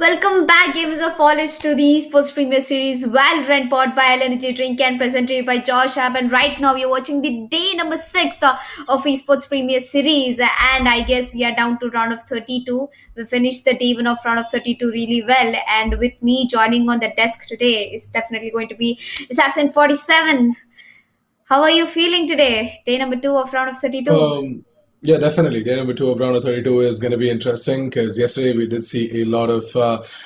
Welcome back, gamers of college, to the Esports Premier Series Valorant pod by Energy Drink and presented by Josh App. And right now, we are watching the day number 6 of Esports Premier Series. And I guess we are down to round of 32. We finished the day 1 of round of 32 really well. And with me joining on the desk today is definitely going to be Assassin 47. How are you feeling today? Day number 2 of round of 32. Yeah, definitely. Day number two of round of 32 is going to be interesting because yesterday we did see a lot of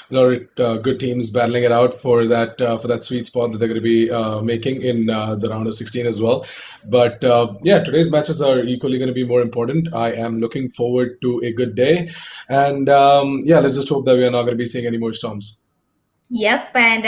good teams battling it out for that sweet spot that they're going to be making in the round of 16 as well. But yeah, today's matches are equally going to be more important. I am looking forward to a good day, and yeah, let's just hope that we are not going to be seeing any more storms. Yep, and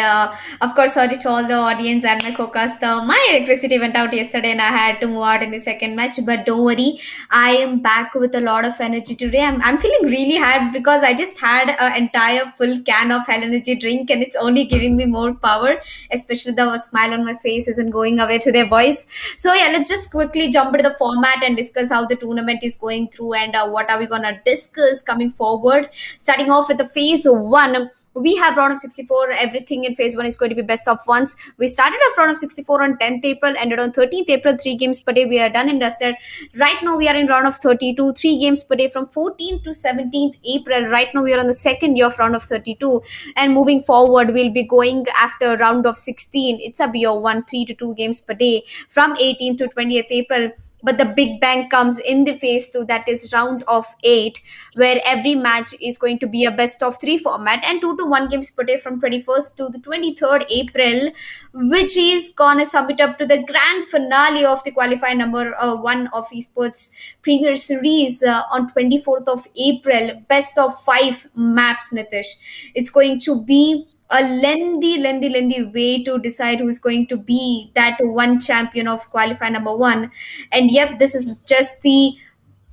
of course, sorry to all the audience and my co-cast. My electricity went out yesterday, and I had to move out in the second match. But don't worry, I am back with a lot of energy today. I'm feeling really hard because I just had an entire full can of hell energy drink, and it's only giving me more power. Especially the smile on my face isn't going away today, boys. So yeah, let's just quickly jump into the format and discuss how the tournament is going through and what are we gonna discuss coming forward. Starting off with the phase one, we have round of 64. Everything in phase 1 is going to be best of ones. We started off round of 64 on 10th April, ended on 13th April. 3 games per day, we are done and dusted. Right now we are in round of 32, 3 games per day from 14th to 17th April. Right now we are on the second year of round of 32, and moving forward we'll be going after round of 16. It's a BO1, 3 to 2 games per day from 18th to 20th April. But the big bang comes in the phase 2, that is round of 8, where every match is going to be a best of 3 format and 2 to 1 games per day from 21st to the 23rd April, which is gonna sum it up to the grand finale of the qualifier number 1 of Esports Premier Series on 24th of April. Best of 5 maps, Nitish. It's going to be a lengthy way to decide who's going to be that one champion of qualifier number 1. And yep, this is just the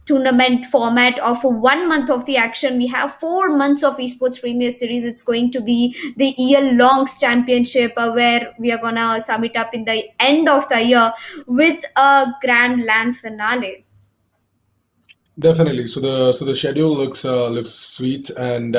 tournament format of 1 month of the action. We have 4 months of Esports Premier Series. It's going to be the Yearlongs Championship, where we are gonna sum it up in the end of the year with a grand LAN finale. Definitely. So the schedule looks sweet, and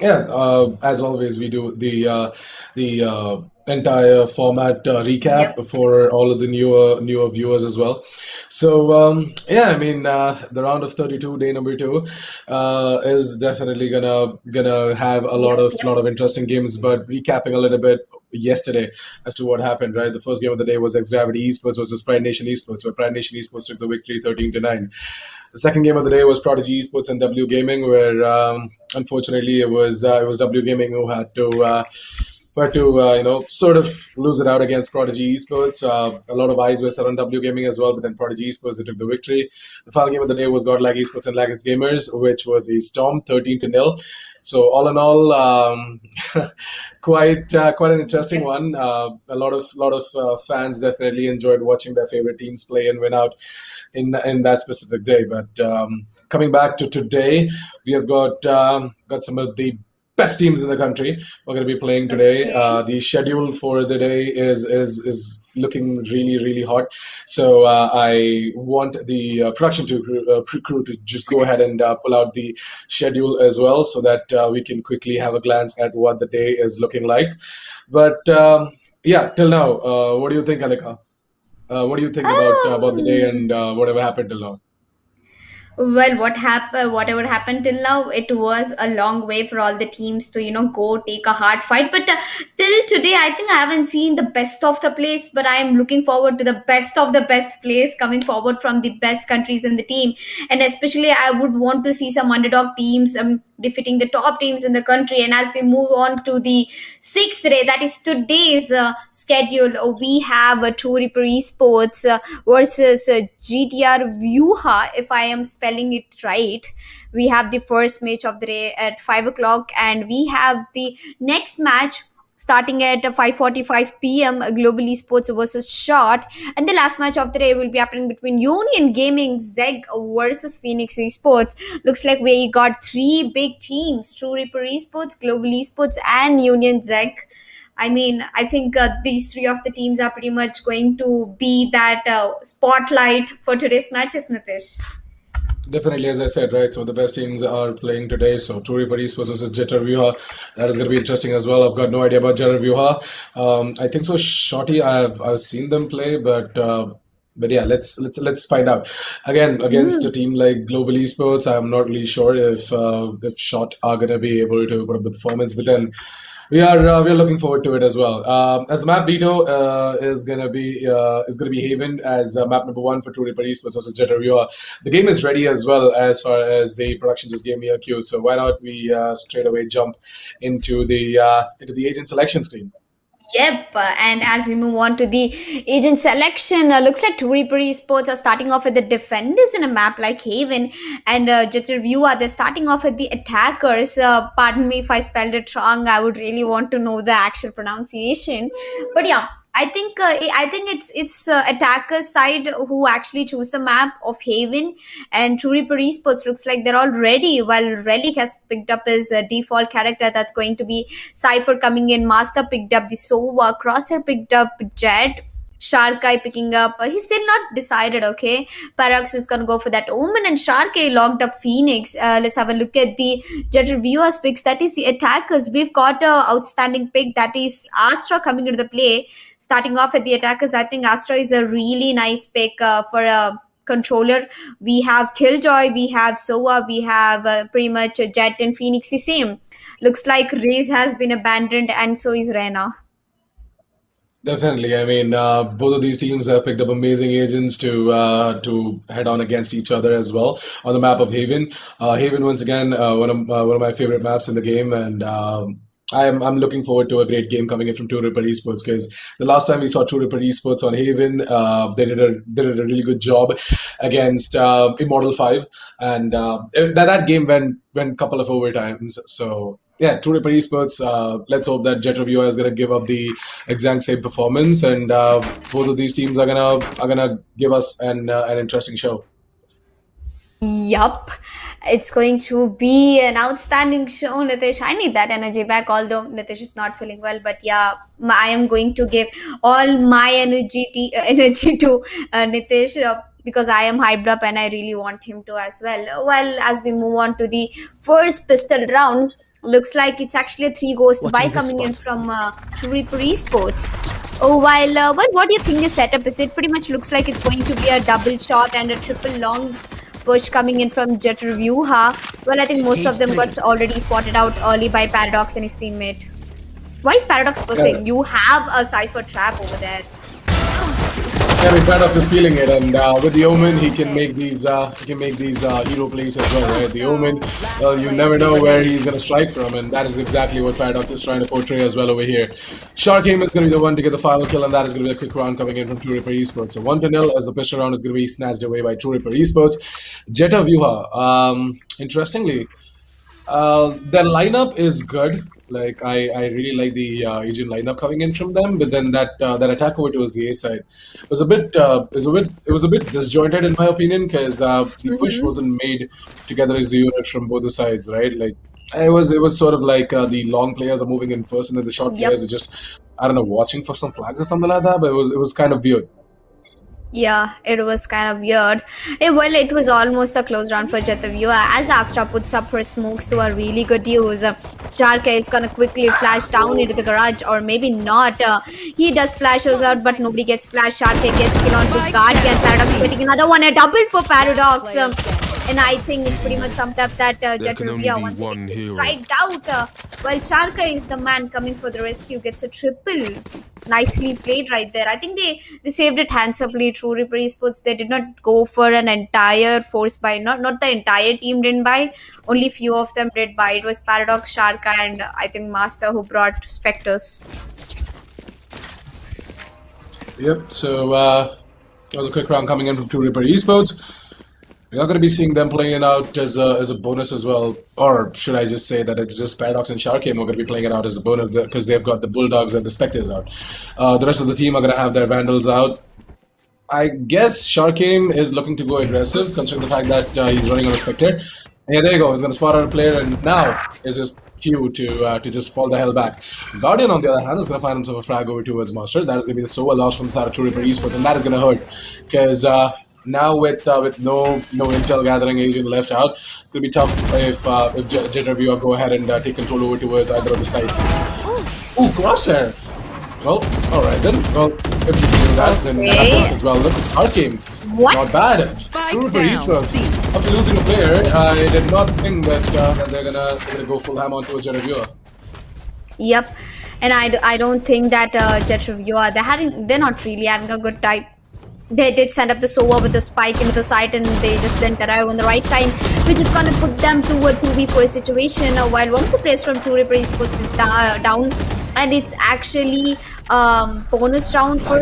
yeah, as always, we do the entire format Yep. recap for all of the newer viewers as well. So yeah, I mean, the round of 32, day number two, is definitely gonna have a lot Yep. of Yep. lot of interesting games. But recapping a little bit yesterday as to what happened, right? The first game of the day was X Gravity Esports versus Pride Nation Esports, where Pride Nation Esports took the victory 13-9. The second game of the day was Prodigy Esports and W Gaming, where unfortunately it was W Gaming who had to sort of lose it out against Prodigy Esports. A lot of eyes were set on W Gaming as well, but then Prodigy Esports, they took the victory. The final game of the day was Godlag Esports and Lagos Gamers, which was a storm, 13-0. So all in all, quite an interesting Yep. one. A lot of fans definitely enjoyed watching their favorite teams play and win out in that specific day. But coming back to today, we have got some of the best teams in the country. We're going to be playing today. Okay. The schedule for the day is looking really hot. So I want the production crew to just go ahead and pull out the schedule as well, so that we can quickly have a glance at what the day is looking like. But yeah, till now, what do you think, Alika? What do you think about the day and Um, whatever happened till now? Well, whatever happened till now, it was a long way for all the teams to, go take a hard fight. But till today, I think I haven't seen the best of the place, but I am looking forward to the best of the best place coming forward from the best countries in the team. And especially, I would want to see some underdog teams defeating the top teams in the country. And as we move on to the sixth day, that is today's schedule, we have Two Reaper Esports versus GTR VYUHA, if I am spelling it right. We have the first match of the day at 5 o'clock, and we have the next match starting at 5:45 p.m. Global Esports versus SHAWTT, and the last match of the day will be happening between Union Gaming ZEGG versus FENIX Esports. Looks like we got three big teams: True Reaper Esports, Global Esports, and Union ZEGG. I mean, I think these three of the teams are pretty much going to be that spotlight for today's matches, Nitish. Definitely, as I said, right? Some of the best teams are playing today. So, True Reaper Esports versus JETR VYUHA. That is going to be interesting as well. I've got no idea about JETR VYUHA. I think so. SHAWTT, I've seen them play, but yeah, let's find out. Again, against a team like Global Esports, I'm not really sure if SHAWTT are going to be able to put up the performance. But then we are looking forward to it as well. As the map veto is gonna be Haven as map number one for True Reaper Esports versus JETR. The game is ready as well as far as the production just gave me a cue. So why not we straight away jump into the agent selection screen. Yep, and as we move on to the agent selection, looks like two Reaper Esports are starting off with the defenders in a map like Haven, and just a review they're starting off with the attackers. Pardon me if I spelled it wrong. I would really want to know the actual pronunciation, but yeah. I think it's attackers side who actually choose the map of Haven, and True Reaper Esports looks like they're all ready. While Relic has picked up his default character, that's going to be Cypher coming in. Master picked up the Sova. Crosser picked up Jet. Sharkai picking up. He's still not decided, okay? Paradox is gonna go for that Omen, and Sharkai locked up Phoenix. Let's have a look at the Jet reviewers picks. That is the attackers. We've got a outstanding pick. That is Astra coming into the play. Starting off at the attackers, I think Astra is a really nice pick for a controller. We have Killjoy, we have Sova, we have pretty much Jet and Phoenix the same. Looks like Raze has been abandoned, and so is Rena. Definitely. I mean, both of these teams have picked up amazing agents to head on against each other as well on the map of Haven. Haven, once again, one of my favorite maps in the game, and I'm looking forward to a great game coming in from True Reaper Esports because the last time we saw True Reaper Esports on Haven, they did a really good job against Immortal Five, and that game went a couple of overtimes. So yeah, True Reaper Esports. Let's hope that Jet Reviewer is going to give up the exact same performance, and both of these teams are gonna give us an interesting show. Yup. It's going to be an outstanding show, Nitish. I need that energy back, although Nitish is not feeling well. But yeah, I am going to give all my energy to Nitish because I am hyped up and I really want him to as well. Well, as we move on to the first pistol round, looks like it's actually a three ghost by coming in from True Reaper Esports. Oh, what do you think the setup is? It pretty much looks like it's going to be a double shot and a triple long push coming in from Jet VYUHA. Well, I think most of them got already spotted out early by Paradox and his teammate. Why is Paradox Yeah, pushing? You have a Cypher trap over there. yeah, I mean, Kratos is feeling it, and with the Omen, he can make these hero plays as well, right? The Omen, you never know where he's gonna strike from, and that is exactly what Paradox is trying to portray as well over here. Shark Game is gonna be the one to get the final kill, and that is gonna be a quick round coming in from True Reaper Esports. So 1-0 as the pistol round is gonna be snatched away by True Reaper Esports. Jetta VYUHA. Interestingly, their lineup is good. Like I really like the Asian lineup coming in from them, but then that attack over towards the A side was a bit disjointed in my opinion because the push Mm-hmm. wasn't made together as a unit from both the sides, right? Like it was sort of like the long players are moving in first, and then the short Yep. players are just I don't know watching for some flags or something like that. But it was kind of weird. Yeah, it was kind of weird. Well, it was almost a close round for Jetavu as Astra puts up her smokes to a really good use. Sharka is gonna quickly flash down into the garage, or maybe not. He does flashes out, but nobody gets flash. Sharka gets kill onto Guardian. Paradox getting another one, a double for Paradox. And I think it's pretty much summed up that There can only Jetavu be once again one gets hero. striked out. While Sharka is the man coming for the rescue, gets a triple. Nicely played right there. I think they saved it handsomely. True Reaper Esports, they did not go for an entire force buy. Not the entire team didn't buy. Only few of them did buy. It was Paradox, Sharka, and I think Master who brought Spectres. Yep. So that was a quick round coming in from True Reaper Esports. We are going to be seeing them playing it out as a bonus as well, or should I just say that it's just Paradox and Shark Game are going to be playing it out as a bonus because they've got the Bulldogs and the Spectres out. The rest of the team are going to have their Vandals out. I guess Sharkame is looking to go aggressive, considering the fact that he's running on a Spectre. Yeah, there you go. He's going to spot out a player, and now it's just Q to just fall the hell back. Guardian, on the other hand, is going to find himself a frag over towards Master. That is going to be the Sova loss from the side of True Reaper Esports, and that is going to hurt because Now with no intel gathering agent left out, it's gonna be tough if JETR go ahead and take control over towards either of the sides. Ooh, crosshair. Well, all right then. Well, if you can do that, then that works as well. Look, Arcane. What? Not bad. True for Esports. After losing a player, I did not think that they're gonna go full ham on towards JETR. Yep, and I don't think that JETR they're not really having a good time. They did send up the Sova with the spike into the site, and they just didn't arrive on the right time, which is gonna put them to a 2v4 situation. While one of the players from True Reaper Esports is down, and it's actually bonus round for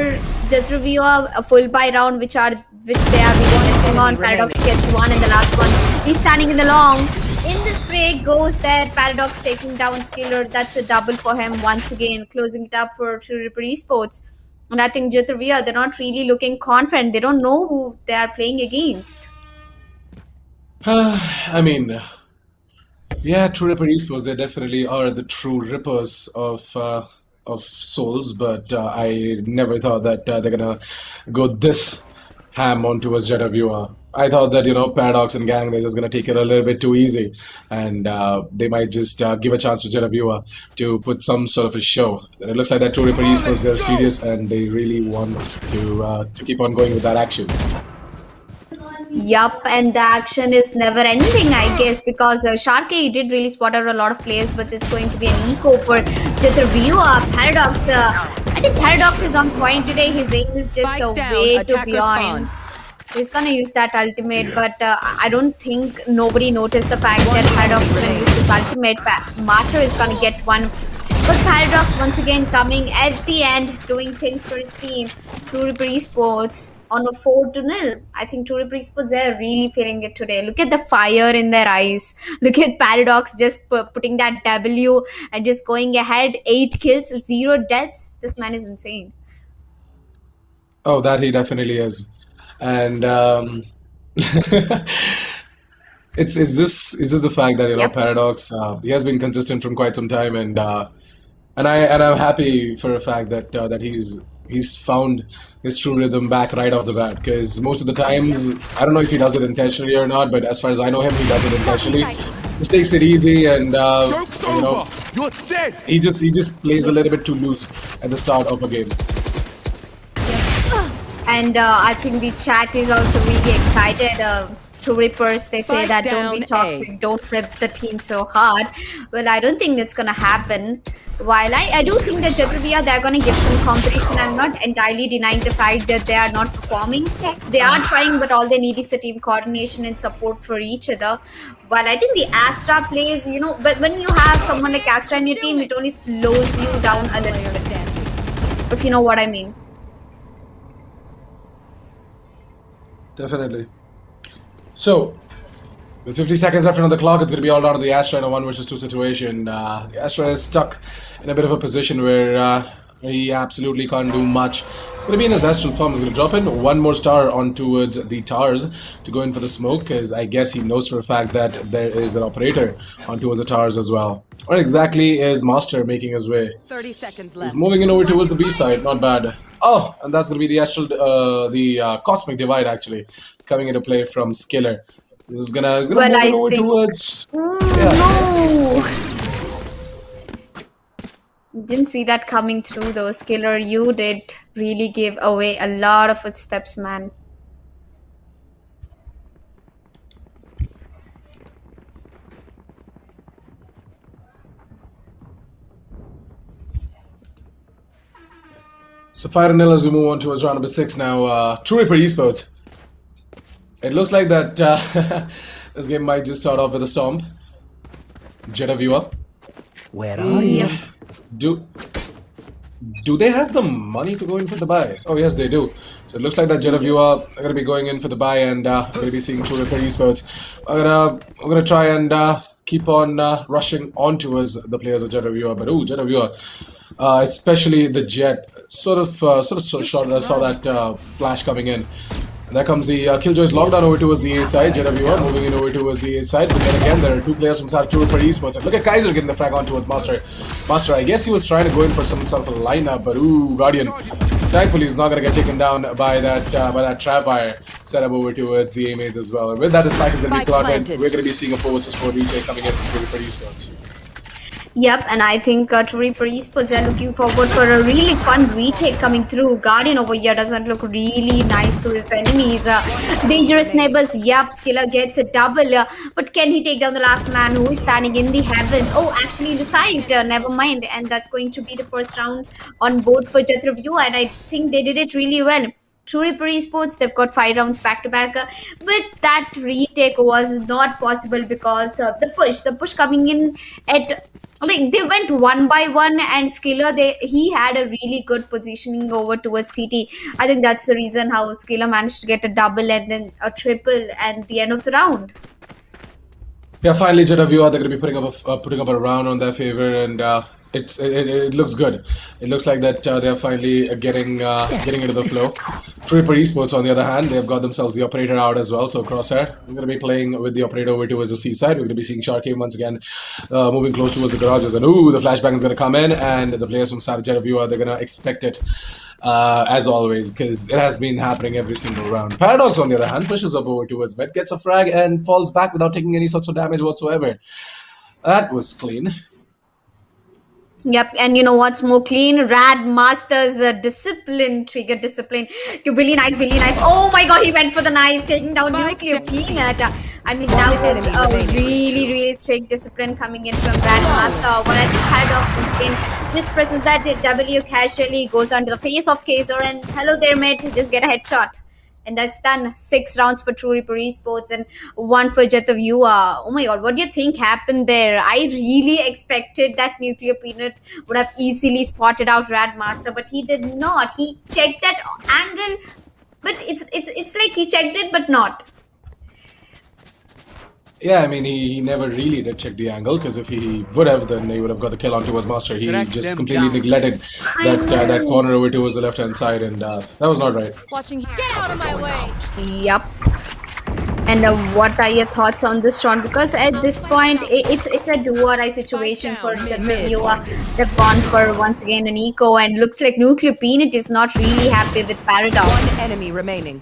JETR, a full buy round, which they are bonusing on. Paradox gets one in the last one. He's standing in the long. In the spray goes there. Paradox taking down Skiller. That's a double for him once again, closing it up for True Reaper Esports. And I think JETR, they're not really looking confident. They don't know who they are playing against. I mean, yeah, True Ripper Esports, they definitely are the true rippers of souls, but I never thought that they're gonna go this ham on towards JETR. I thought that Paradox and gang, they're just gonna take it a little bit too easy, and they might just give a chance to JETR to put some sort of a show. And it looks like that True Ripper Esports, they're serious and they really want to keep on going with that action. Yup, and the action is never ending, I guess, because Sharky did really spot out a lot of players, but it's going to be an eco for JETR. Paradox, I think Paradox is on point today. His aim is just way too beyond. He's gonna use that ultimate, but I don't think nobody noticed the fact that Paradox is gonna use his ultimate. Master is gonna get one. But Paradox once again coming at the end, doing things for his team. True Reaper Esports on a 4-0. I think True Reaper Esports, they're really feeling it today. Look at the fire in their eyes. Look at Paradox just putting that W and just going ahead. 8 kills, 0 deaths. This man is insane. Oh, that he definitely is. And it's just the fact that Yep. Paradox, he has been consistent from quite some time, and I'm happy for a fact that he's found his true rhythm back right off the bat, because most of the times, I don't know if he does it intentionally or not, but as far as I know him, he does it intentionally. Just takes it easy, and You're dead. he just plays a little bit too loose at the start of a game. And I think the chat is also really excited. True Rippers, they say Spike that don't be down toxic, A. don't rip the team so hard. Well, I don't think that's gonna happen. While I do think that JETR, they're gonna give some competition. I'm not entirely denying the fact that they are not performing. They are trying, but all they need is the team coordination and support for each other. While I think the Astra plays, but when you have someone like Astra in your team, it only slows you down a little bit. If you know what I mean. Definitely. So, with 50 seconds left on the clock, it's going to be all down to the Astra in a 1 versus 2 situation. The Astra is stuck in a bit of a position where he absolutely can't do much. It's going to be in his astral form. He's going to drop in one more star on towards the towers to go in for the smoke, because I guess he knows for a fact that there is an operator on towards the towers as well. What exactly is Master making his way? 30 seconds He's left. moving in over towards the B side, not bad. Oh, and that's going to be the astral, the cosmic divide actually coming into play from Skiller. He's gonna Well, move I it over think- towards. No! Didn't see that coming through though. Skiller, you did really give away a lot of footsteps, man. So 5-0 as we move on towards round number 6 now. True Reaper Esports. It looks like that this game might just start off with a stomp. JETR. Where are you? Do they have the money to go in for the buy? Oh yes, they do. So it looks like that JETR are going to be going in for the buy, and we're going to be seeing True Reaper Esports. We're gonna try and keep on rushing on towards the players of JETR. But JETR, especially the Jet, sort of saw that flash coming in. And there comes the Killjoy's lockdown over towards the A side. JETR moving in over towards the A side. But then again, there are 2 players from True Reaper Esports. And look at Kaiser getting the frag on towards Master. Master, I guess he was trying to go in for some sort of a lineup, but Guardian thankfully he's not going to get taken down by that trap wire set up over towards the A maze as well. And with that, the spike is going to be planted. We're going to be seeing a 4 vs 4 retake coming in from Esportz. Yep, and I think True Reaper Esports are looking forward for a really fun retake coming through. Guardian over here doesn't look really nice to his enemies. Dangerous neighbors, yep, Skiller gets a double. But can he take down the last man who is standing in the heavens? Oh, actually in the side, never mind. And that's going to be the first round on board for JETR, and I think they did it really well. True Reaper Esports, they've got 5 rounds back to back, but that retake was not possible because the push coming in at, like, they went one by one, and Skiller, he had a really good positioning over towards CT. I think that's the reason how Skiller managed to get a double and then a triple at the end of the round. Yeah, finally, VYUHA, they're going to be putting up a round on their favor, and it looks good. It looks like that they're finally getting into the flow. True Reaper Esports, on the other hand, they've got themselves the operator out as well. So Crosshair is going to be playing with the operator over towards the seaside. We're going to be seeing SHAWTT once again moving close towards the garages, and the flashbang is going to come in, and the players from VYUHA, they're going to expect it. As always, because it has been happening every single round. Paradox, on the other hand, pushes up over towards mid, gets a frag, and falls back without taking any sorts of damage whatsoever. That was clean. Yep, and you know what's more clean? Rad Master's discipline, trigger discipline. Billy knife. Oh my god, he went for the knife, taking down Nuclear Peanut. I mean, that was a really strict discipline coming in from Rad Master. When I think Paradox once again mispresses that W casually, goes under the face of Kaiser, and hello there, mate, just get a headshot. And that's done. 6 rounds for True Reaper Esports and 1 for VYUHA. Oh my god, what do you think happened there? I really expected that Nuclear Peanut would have easily spotted out Rad Master, but he did not. He checked that angle, but it's like he checked it, but not. Yeah, I mean, he never really did check the angle, because if he would have, then he would have got the kill on towards Master. He just completely neglected that corner over towards the left-hand side, and that was not right. Get out of my way! Yup. And what are your thoughts on this round? Because at this point, it's a do-or-die situation for VYUHA. They've gone for, once again, an eco, and looks like Nuclear Peanut is not really happy with Paradox. One enemy remaining.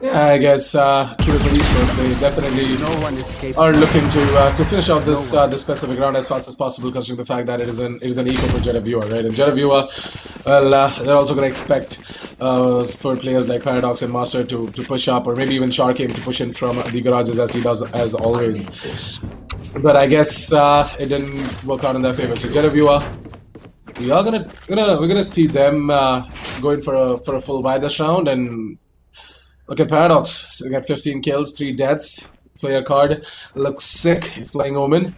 Yeah, I guess True Reaper Esports, they definitely are looking to finish off this specific round as fast as possible, considering the fact that it is an eco for VYUHA, right? And VYUHA, well, they're also going to expect for players like Paradox and Master to push up, or maybe even SHAWTT to push in from the garages as he does as always. But I guess it didn't work out in their favor. So VYUHA, we're gonna see them going for a full buy this round. And look at Paradox. They got 15 kills, 3 deaths. Player card looks sick. He's playing Omen,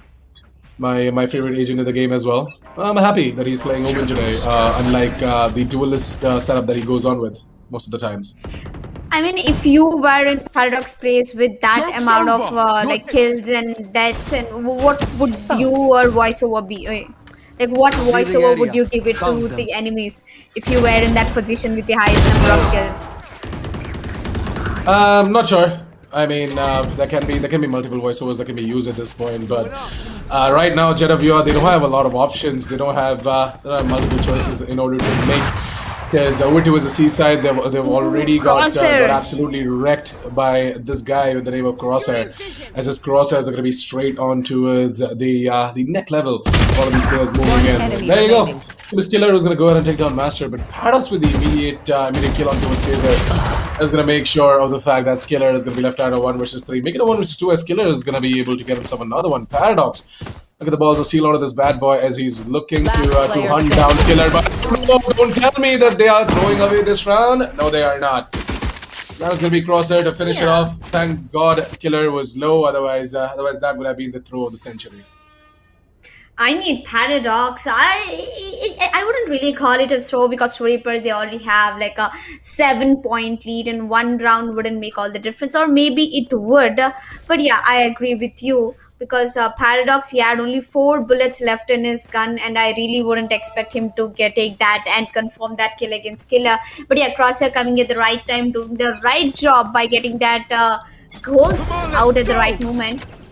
my favorite agent in the game as well. I'm happy that he's playing Omen today, unlike the duelist setup that he goes on with most of the times. I mean, if you were in Paradox place with that amount of like kills and deaths, and what would your voiceover be? Like, what voiceover would you give it to the enemies if you were in that position with the highest number of kills? Not sure. I mean, there can be multiple voiceovers that can be used at this point, but right now, VYUHA, they don't have a lot of options. They don't have multiple choices in order to make. Because over towards the seaside, they've already got absolutely wrecked by this guy with the name of Crosshair. As his Crosshairs are going to be straight on towards the neck level. All of these players moving in. There you go. Miss Killer was going to go ahead and take down Master, but Paradox with the immediate kill on towards Phaser is going to make sure of the fact that Skiller is going to be left out of 1 versus 3. Make it a 1 versus 2 as Skiller is going to be able to get himself another one. Paradox, look at the balls of seal out of this bad boy as he's looking to hunt down Killer. But no, don't tell me that they are throwing away this round. No, they are not. That was going to be Crosshair to finish it off. Thank God Skiller was low. Otherwise that would have been the throw of the century. I mean, Paradox, I wouldn't really call it a throw, because True Reaper, they already have like a 7-point lead, and 1 round wouldn't make all the difference, or maybe it would. But yeah, I agree with you, because Paradox, he had only 4 bullets left in his gun, and I really wouldn't expect him to take that and confirm that kill against Killer. But yeah, Crosshair coming at the right time, doing the right job by getting that ghost out at the right moment.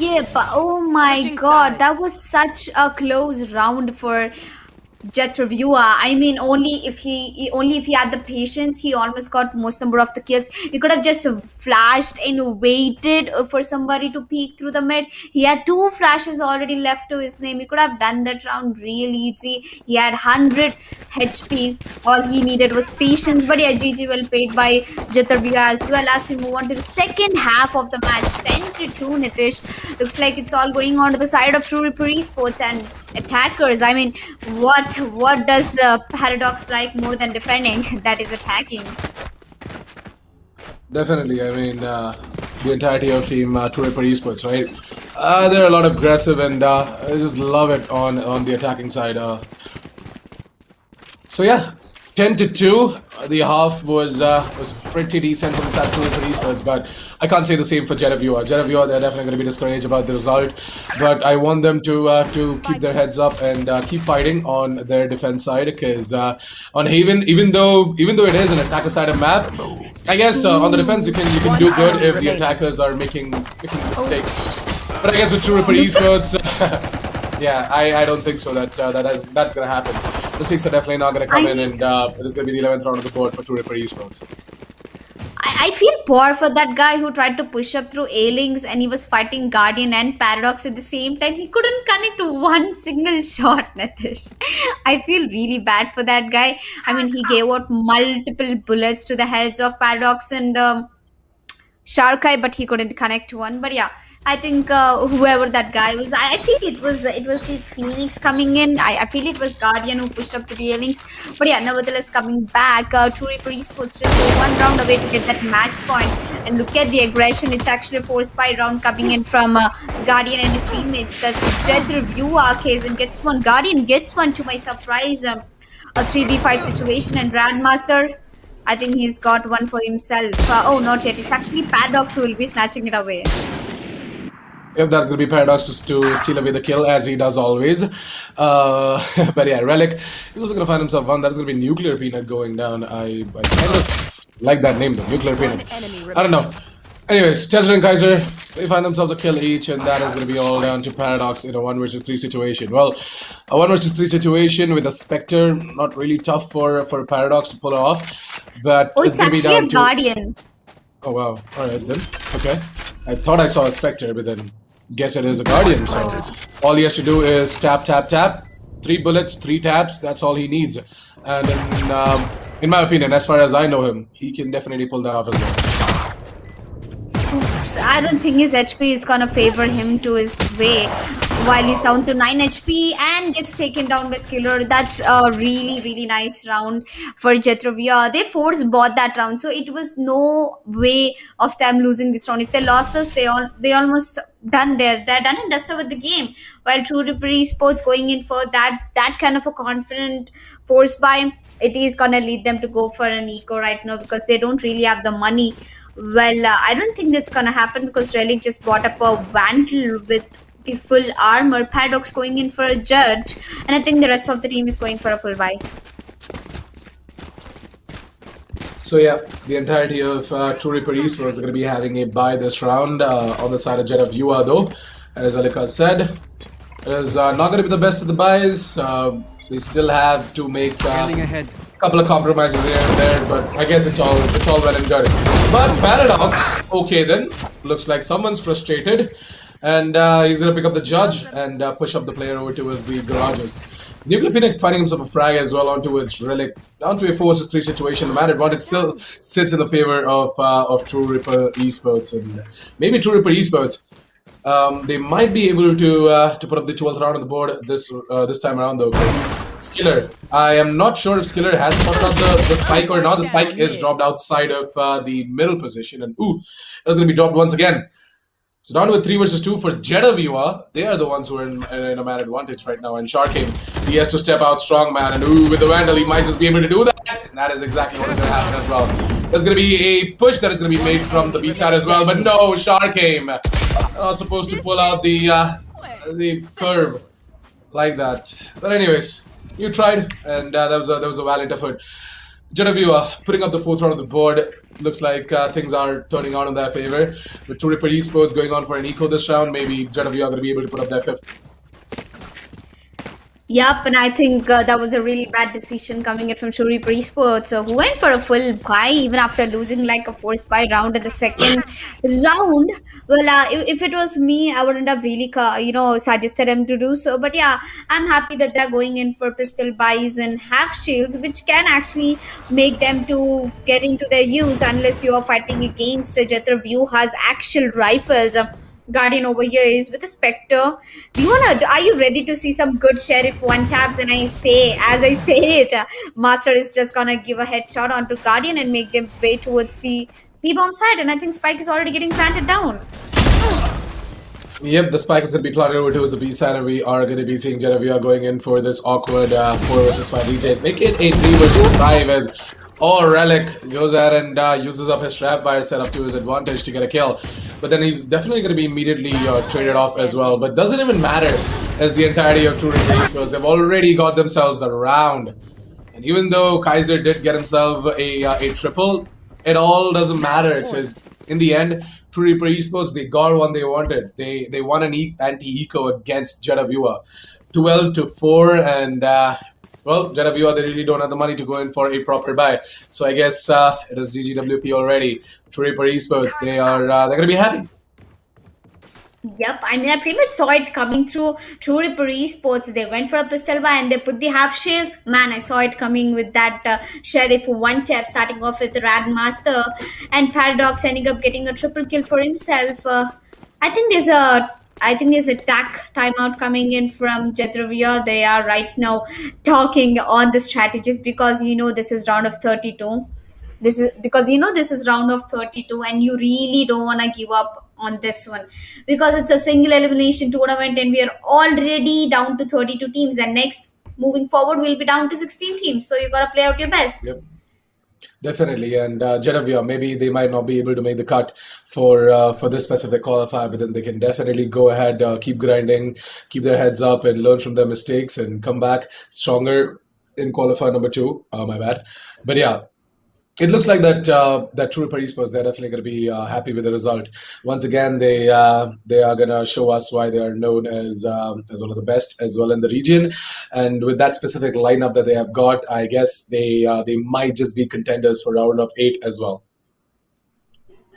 Yeah, but oh my Switching god, that sides. was such a close round for JETR VYUHA. I mean, only if he had the patience, he almost got most number of the kills. He could have just flashed and waited for somebody to peek through the mid. He had two flashes already left to his name. He could have done that round real easy. He had 100 HP. All he needed was patience. But yeah, GG well played by JETR VYUHA as well. As we move on to the second half of the match, 10-2, Nitish. Looks like it's all going on to the side of True Ripper Esports and attackers. I mean, what does Paradox like more than defending? That is attacking. Definitely. I mean, the entirety of team True Ripper Esports, right? They're a lot aggressive, and I just love it on the attacking side. So yeah, 10-2. The half was pretty decent from the side of True Ripper Esports, but I can't say the same for JETR VYUHA. JETR VYUHA, they're definitely going to be discouraged about the result, but I want them to keep their heads up and keep fighting on their defense side, because on Haven, even though it is an attacker side of map, I guess on the defense you can do good if the attackers are making mistakes. But I guess with True Ripper Esports, yeah, I don't think so that's gonna happen. The six are definitely not gonna come in, and it is gonna be the 11th round of the board for True Ripper Esports. I feel poor for that guy who tried to push up through A-Links and he was fighting Guardian and Paradox at the same time. He couldn't connect to one single shot, Nitish. I feel really bad for that guy. I mean, he gave out multiple bullets to the heads of Paradox and Sharkai, but he couldn't connect to one. But yeah, I think whoever that guy was, I feel it was the FENIX coming in. I feel it was Guardian who pushed up to the A-Links. But yeah, nevertheless, coming back, True Ripper Esports just go one round away to get that match point. And look at the aggression. It's actually a 4-spy round coming in from Guardian and his teammates. That's JETR VYUHA case and gets one. Guardian gets one to my surprise. A 3v5 situation, and Grandmaster, I think he's got one for himself. Oh, not yet. It's actually Paradox who will be snatching it away. If that's going to be Paradox to steal away the kill, as he does always. But yeah, Relic, he's also going to find himself one. That's going to be Nuclear Peanut going down. I kind of like that name though, Nuclear Peanut. I don't know. Anyways, Tesla and Kaiser, they find themselves a kill each, and that is going to be all down to Paradox in a 1 versus 3 situation. Well, a 1 versus 3 situation with a Spectre, not really tough for Paradox to pull off. But oh, it's going to be actually down a to... Guardian. Oh wow, alright then, okay. I thought I saw a Spectre, but then guess it is a Guardian, so all he has to do is tap, tap, tap, 3 bullets, 3 taps, that's all he needs. And then, in my opinion, as far as I know him, he can definitely pull that off as well. Oops, I don't think his HP is gonna favor him to his way. While he's down to 9 HP and gets taken down by Skiller. That's a really nice round for JETR VYUHA. They force bought that round, so it was no way of them losing this round. If they lost us, they almost done there. They're done and dusted with the game. While True Ripper Esports going in for that kind of a confident force buy, it is gonna lead them to go for an eco right now because they don't really have the money. Well, I don't think that's gonna happen because Relic just bought up a Vandal with the full armor. Paradox going in for a Judge, and I think the rest of the team is going for a full buy. So yeah, the entirety of True Ripper Esports are going to be having a buy this round on the side of JETR VYUHA though. As Alika said, it is not going to be the best of the buys. They still have to make a couple of compromises here and there, but I guess it's all well and good. But Paradox, okay then, looks like someone's frustrated. And he's going to pick up the Judge and push up the player over towards the garages. Nuclear Peanut finding himself a frag as well onto its Relic. Down to a 4 versus 3 situation. No matter what, it still sits in the favor of True Ripper Esports. And maybe True Ripper Esports, they might be able to put up the 12th round on the board this time around though. Skiller, I am not sure if Skiller has put up the spike or not. The spike is dropped outside of the middle position. And ooh, it's going to be dropped once again. So down to a 3 versus 2 for JETR VYUHA. They are the ones who are in a man advantage right now. And Sharkin, he has to step out strong, man. And ooh, with the Vandal, he might just be able to do that. And that is exactly what is going to happen as well. There's going to be a push that is going to be made from the B side as well. But no, Sharkin not supposed to pull out the curve like that. But anyways, you tried, and that was a valiant effort. JETR putting up the fourth round of the board. Looks like things are turning out in their favor. With Two Ripper Esports going on for an eco this round, maybe JETR are going to be able to put up their fifth. Yep, and I think that was a really bad decision coming in from Shuri Esports, who went for a full buy even after losing like a forced buy round in the second round. Well, if it was me, I wouldn't have really, suggested them to do so. But yeah, I'm happy that they're going in for pistol buys and half shields, which can actually make them to get into their use unless you are fighting against a JETR VYUHA's actual rifles. Guardian over here is with a Spectre. Are you ready to see some good sheriff one taps? And as I say it, Master is just gonna give a headshot onto Guardian and make them way towards the B bomb side. And I think Spike is already getting planted down. Yep, the spike is going to be planted over towards the B side, and we are going to be seeing JETR going in for this awkward 4 versus 5 retake. Make it a 3 versus 5 as Relic goes ahead and uses up his trap fire setup to his advantage to get a kill. But then he's definitely going to be immediately traded off as well. But doesn't even matter as the entirety of True Esports, they've already got themselves the round. And even though Kaiser did get himself a triple, it all doesn't matter because in the end, True Reaper Esports, they got what they wanted. They won an anti-eco against JETR. 12-4, and well, JETR, they really don't have the money to go in for a proper buy. So I guess it is GGWP already. True Reaper Esports, they're going to be happy. Yep, I mean, I pretty much saw it coming through True Ripper Esports. They went for a pistol buy and they put the half shields. Man, I saw it coming with that Sheriff one tap starting off with Rad Master and Paradox ending up getting a triple kill for himself. I think there's a tack timeout coming in from JETR. They are right now talking on the strategies because this is round of 32. This is round of 32 and you really don't want to give up on this one because it's a single elimination tournament and we are already down to 32 teams and next moving forward we'll be down to 16 teams, so you got to play out your best. Yep. Definitely, and JETR, maybe they might not be able to make the cut for this specific qualifier, but then they can definitely go ahead, keep grinding, keep their heads up, and learn from their mistakes, and come back stronger in qualifier number 2. My bad, but yeah. It looks like that True Reaper Esports, they're definitely going to be happy with the result. Once again, they are going to show us why they are known as one of the best as well in the region. And with that specific lineup that they have got, I guess they might just be contenders for round of 8 as well.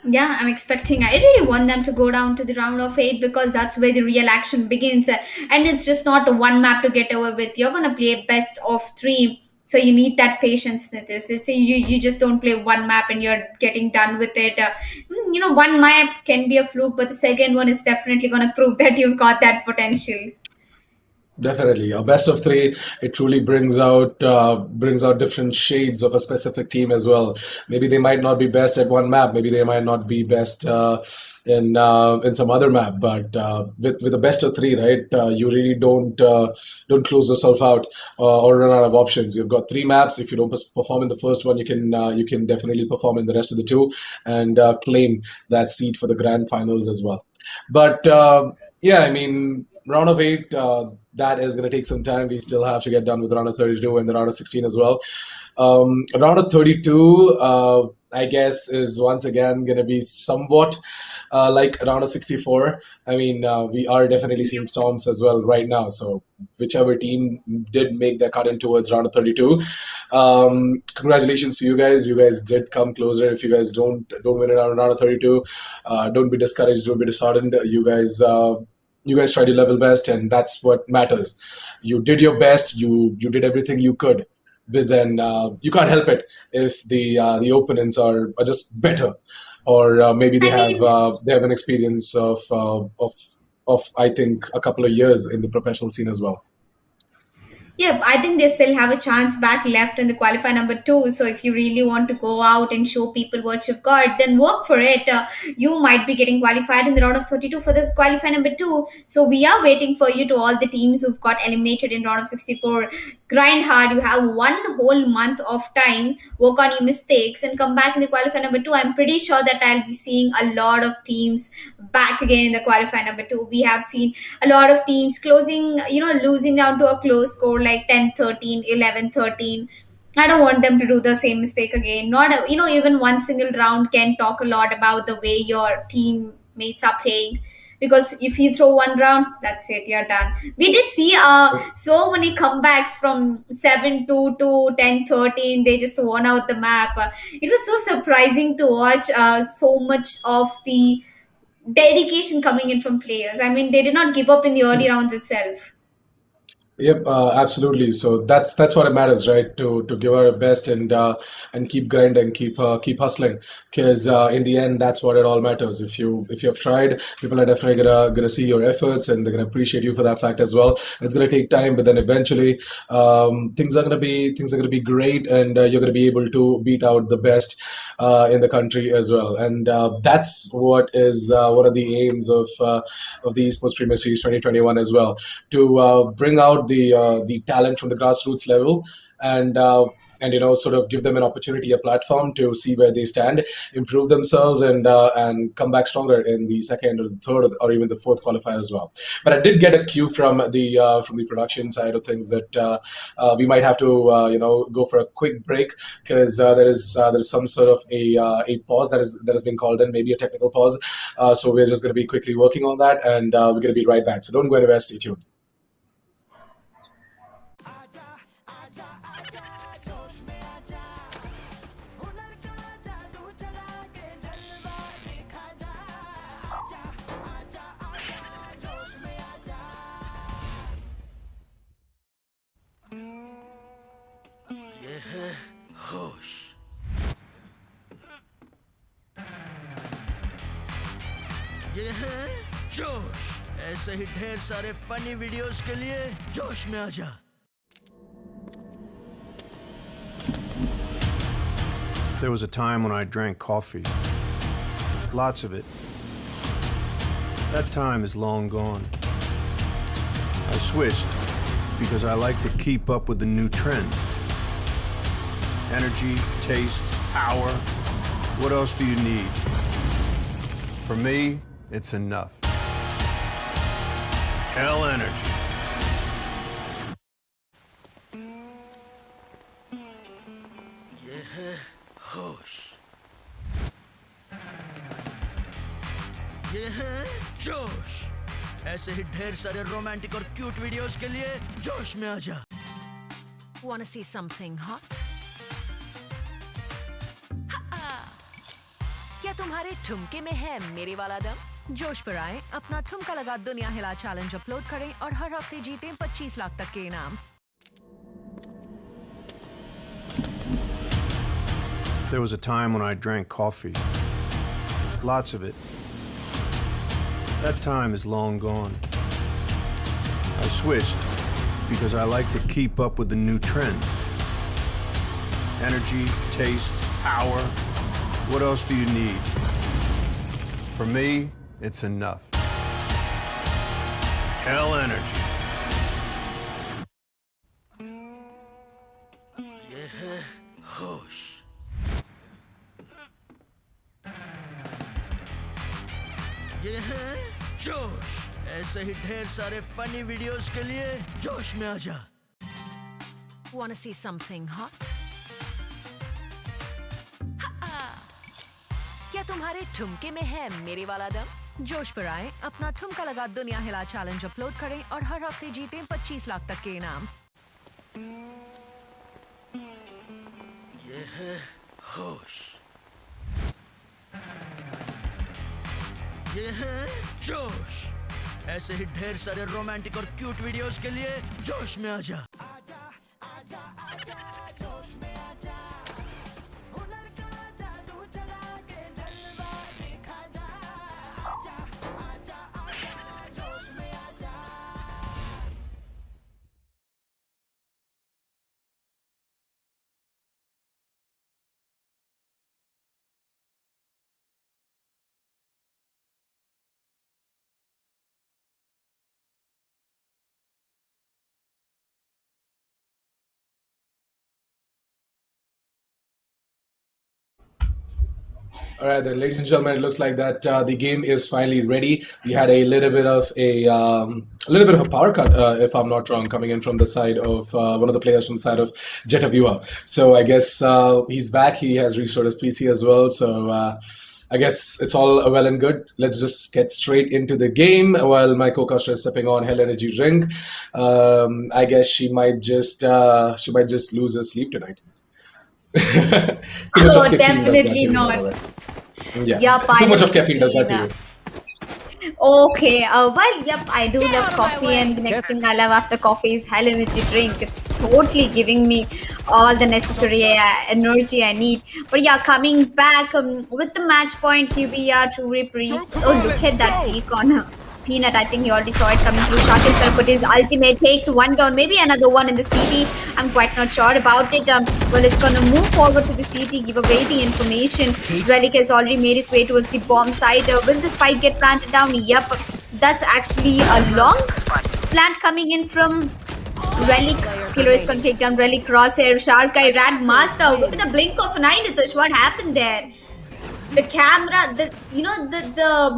Yeah, I really want them to go down to the round of 8 because that's where the real action begins. And it's just not a one map to get over with. You're going to play best of 3. So you need that patience with this. You just don't play one map and you're getting done with it. One map can be a fluke, but the second one is definitely going to prove that you've got that potential. Definitely, a best of 3. It truly brings out different shades of a specific team as well. Maybe they might not be best at one map. Maybe they might not be best in some other map. But with a best of 3, right? You really don't close yourself out or run out of options. You've got 3 maps. If you don't perform in the first one, you can definitely perform in the rest of the 2 and claim that seat for the grand finals as well. But yeah, I mean, round of 8. That is going to take some time. We still have to get done with round of 32 and the round of 16 as well. Round of 32, I guess, is once again going to be somewhat like round of 64. I mean, we are definitely seeing storms as well right now. So whichever team did make their cut in towards round of 32, congratulations to you guys. You guys did come closer. If you guys don't win it round of 32, don't be discouraged. Don't be disheartened. You guys tried your level best, and that's what matters. You did your best. You did everything you could. But then you can't help it if the opponents are just better, or maybe they have an experience of I think a couple of years in the professional scene as well. Yeah, I think they still have a chance back left in the qualifier number 2. So if you really want to go out and show people what you've got, then work for it. You might be getting qualified in the round of 32 for the qualifier number 2. So we are waiting for you to all the teams who've got eliminated in round of 64. Grind hard. You have 1 whole month of time. Work on your mistakes and come back in the qualifier number 2. I'm pretty sure that I'll be seeing a lot of teams back again in the qualifier number 2. We have seen a lot of teams losing down to a close score like 10-13, 11-13. I don't want them to do the same mistake again. Not, even one single round can talk a lot about the way your teammates are playing. Because if you throw one round, that's it, you're done. We did see so many comebacks from 7-2 to 10-13. They just won out the map. It was so surprising to watch so much of the dedication coming in from players. I mean, they did not give up in the early rounds itself. Yep, absolutely. So that's what it matters, right? To give our best and keep grinding, keep hustling, because in the end, that's what it all matters. If you have tried, people are definitely gonna see your efforts and they're gonna appreciate you for that fact as well. It's gonna take time, but then eventually, things are gonna be great, and you're gonna be able to beat out the best in the country as well. And that's what is one of the aims of the Esports Premier Series 2021 as well, to bring out the talent from the grassroots level, and sort of give them an opportunity, a platform to see where they stand, improve themselves, and come back stronger in the second or the third or even the fourth qualifier as well. But I did get a cue from the production side of things that we might have to go for a quick break, because there is some sort of a pause that has been called in, maybe a technical pause. So we're just going to be quickly working on that, and we're going to be right back. So don't go anywhere. Stay tuned. होश ये है जोश ऐसे ही ढेर सारे funny videos के लिए जोश में आजा There was a time when I drank coffee. Lots of it. That time is long gone. I switched because I like to keep up with the new trend. Energy, taste, power. What else do you need? For me, it's enough. Hell energy. ये है होश ये है जोश ऐसे ही ढेर सारे romantic और क्यूट वीडियोस के लिए जोश में आजा Wanna see something hot? क्या तुम्हारे ठुमके में है मेरे वाला दम? जोश पर आए, अपना ठुमका लगा दुनिया हिला चैलेंज अपलोड करें और हर हफ्ते जीतें 25 लाख तक के इनाम। There was a time when I drank coffee. Lots of it. That time is long gone. I switched because I like to keep up with the new trend. Energy, taste, power. What else do you need? For me, it's enough. Hell energy. ये है होश ये है जोश ऐसे ही ढेर सारे funny videos के लिए जोश में आजा Wanna see something hot? क्या तुम्हारे ठुमके में है मेरे वाला दम? जोश पर आए, अपना ठुमका लगा दुनिया हिला चैलेंज अपलोड करें और हर हफ्ते जीतें 25 लाख तक के इनाम। ये है होश ये है जोश ऐसे ही ढेर सारे रोमांटिक और क्यूट वीडियोस के लिए जोश में आजा All right, then, ladies and gentlemen, it looks like that the game is finally ready. We had a little bit of a power cut, if I'm not wrong, coming in from the side of one of the players from the side of JETR VYUHA. So I guess he's back. He has restored his PC as well. So I guess it's all well and good. Let's just get straight into the game while my co-caster is sipping on Hell Energy drink. I guess she might just lose her sleep tonight. Too much of Oh, caffeine does that to definitely you, not. by the way. Yeah. Yup, Too I much love of caffeine does that to caffeine. you. Okay, well, yep, I do love coffee, and the next thing I love after coffee is Hell Energy drink. It's totally giving me all the necessary energy I need. But yeah, coming back with the match point, here we are to reprise. Oh, look at that recon. Peanut, I think he already saw it coming through. SHAWTT is going to put his ultimate, takes one down, maybe another one in the CT. I'm quite not sure about it. Well, it's going to move forward to the CT, give away the information. Relic has already made his way towards the bomb site. Will this fight get planted down? Yep, that's actually a long plant coming in from Relic. Skiller is going to take down Relic. Crosshair, Sharkai, Rad Master. Within a blink of an eye, Nitush, what happened there? The camera, the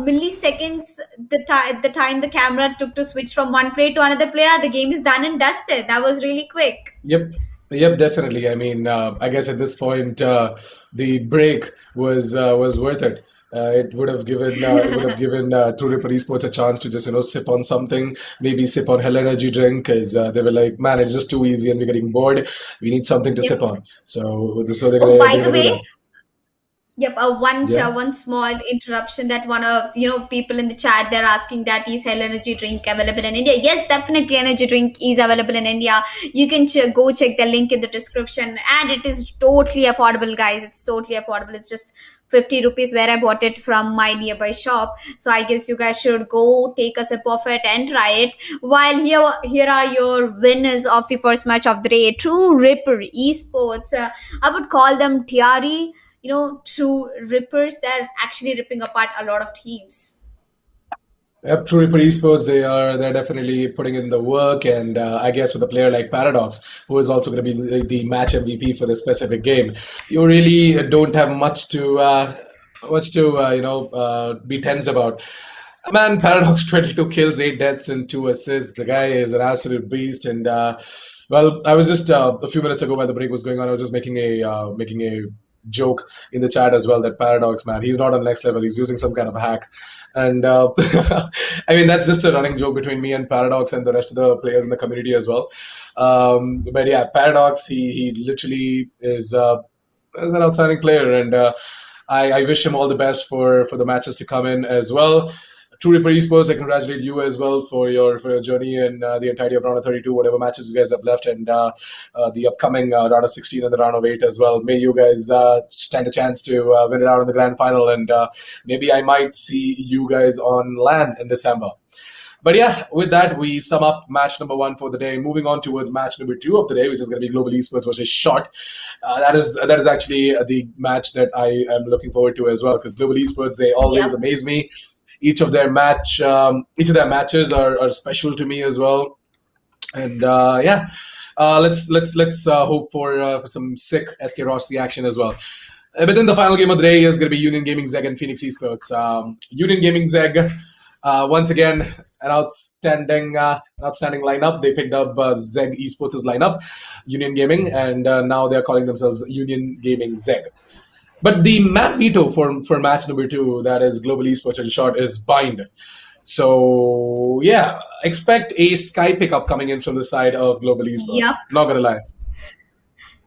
milliseconds, the time the camera took to switch from one player to another player, the game is done and dusted. That was really quick. Yep, definitely. I mean, I guess at this point, the break was worth it. It would have given True Ripper Esports a chance to just sip on something, maybe sip on Hell Energy drink, because they were like, man, it's just too easy and we're getting bored. We need something to sip on. So they're Oh, gonna by they're the gonna do way, that. yep, Yeah. one small interruption that one of people in the chat, they're asking that is Hell Energy drink available in India? Yes, definitely energy drink is available in India. You can go check the link in the description, and it is totally affordable, guys. It's totally affordable. It's just 50 rupees where I bought it from my nearby shop. So I guess you guys should go take a sip of it and try it. While here are your winners of the first match of the day. True Ripper Esports. I would call them Tiari, true rippers. They're actually ripping apart a lot of teams. Yep, True Ripper Esports, they're definitely putting in the work, and I guess with a player like Paradox, who is also going to be the match MVP for this specific game, you really don't have much to be tensed about. Man, Paradox 22 kills, 8 deaths, and 2 assists. The guy is an absolute beast, and well, I was just a few minutes ago while the break was going on, I was just making a joke in the chat as well that Paradox, man, he's not on next level. He's using some kind of hack, and I mean that's just a running joke between me and Paradox and the rest of the players in the community as well. But yeah, Paradox, he literally is an outstanding player, and I wish him all the best for the matches to come in as well. True Ripper Esports, I congratulate you as well for your journey and the entirety of round of 32, whatever matches you guys have left, and the upcoming round of 16 and the round of 8 as well. May you guys stand a chance to win it out in the grand final, and maybe I might see you guys on LAN in December. But yeah, with that, we sum up match number 1 for the day. Moving on towards match number 2 of the day, which is going to be Global Esports versus SHAWTT. That is actually the match that I am looking forward to as well, because Global Esports, they always amaze me. Each of their matches are special to me as well, and yeah, let's hope for some sick SK Rossi action as well. But then the final game of the day is going to be Union Gaming ZEGG and FENIX Esports. Union Gaming ZEGG, once again, an outstanding lineup. They picked up ZEGG Esports' lineup, Union Gaming, and now they're calling themselves Union Gaming ZEGG. But the map veto for match number 2, that is Global Esports and SHAWTT, is bind. So yeah, expect a Sky pickup coming in from the side of Global Esports. Yep. Not gonna lie.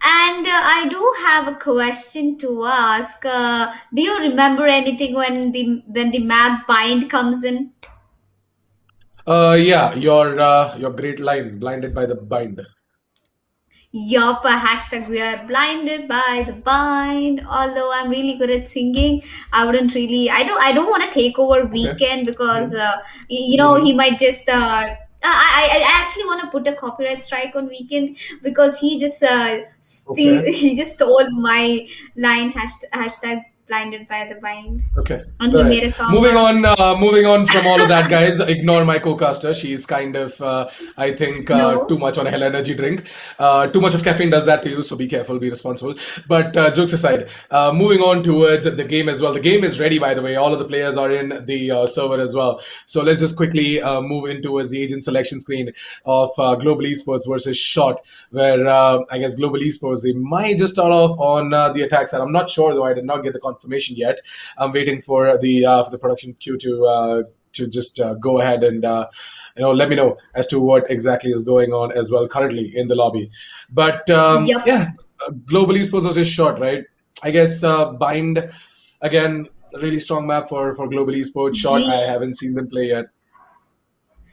And I do have a question to ask. Do you remember anything when the map bind comes in? Yeah, your great line, blinded by the bind. Yup, hashtag we are blinded by the bind. Although I'm really good at singing, I wouldn't really. I don't want to take over Weekend because he might just. I actually want to put a copyright strike on Weekend because he just he just stole my line hashtag blinded by the bind. Okay. And he All right. made a song. Moving on from all of that, guys. Ignore my co-caster. She's kind of, I think, No. too much on a hell energy drink. Too much of caffeine does that to you, so be careful, be responsible. But jokes aside, moving on towards the game as well. The game is ready, by the way. All of the players are in the server as well. So let's just quickly move in towards the agent selection screen of Global Esports versus SHAWTT, where I guess Global Esports, they might just start off on the attack side. I'm not sure, though. I did not get the confirmation yet. I'm waiting for the production queue to just go ahead and let me know as to what exactly is going on as well currently in the lobby. But Yep. yeah, Global Esports was just short, right? I guess Bind again, a really strong map for Global Esports. SHAWTT, G. I haven't seen them play yet.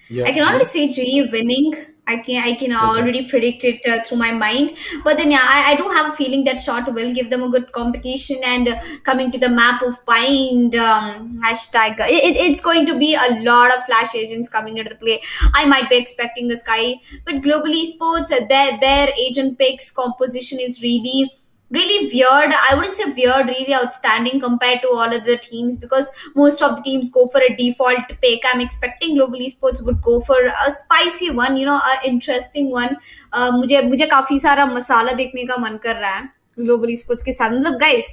Yeah, I can G. already say GE winning. I can already predict it through my mind. But then, yeah, I do have a feeling that SHAWTT will give them a good competition. And coming to the map of Bind, hashtag, it's going to be a lot of flash agents coming into the play. I might be expecting the Sky. But Global Esports, their agent picks composition is really weird. I wouldn't say weird, really outstanding compared to all other teams, because most of the teams go for a default pick. I'm expecting Global Esports would go for a spicy one, a interesting one. मुझे काफी सारा मसाला देखने का मन कर रहा है global esports के साथ. मतलब गाइस,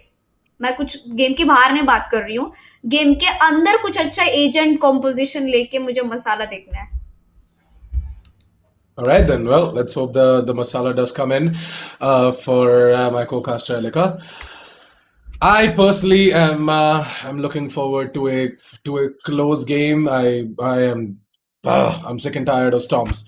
मैं कुछ गेम के बाहर नहीं बात कर रही हूँ, गेम के अंदर कुछ अच्छा एजेंट कॉम्पोजिशन लेके मुझे मसाला देखना है. All right, then. Well, let's hope the masala does come in for my co-caster Elika. I personally am I'm looking forward to a close game. I'm sick and tired of storms,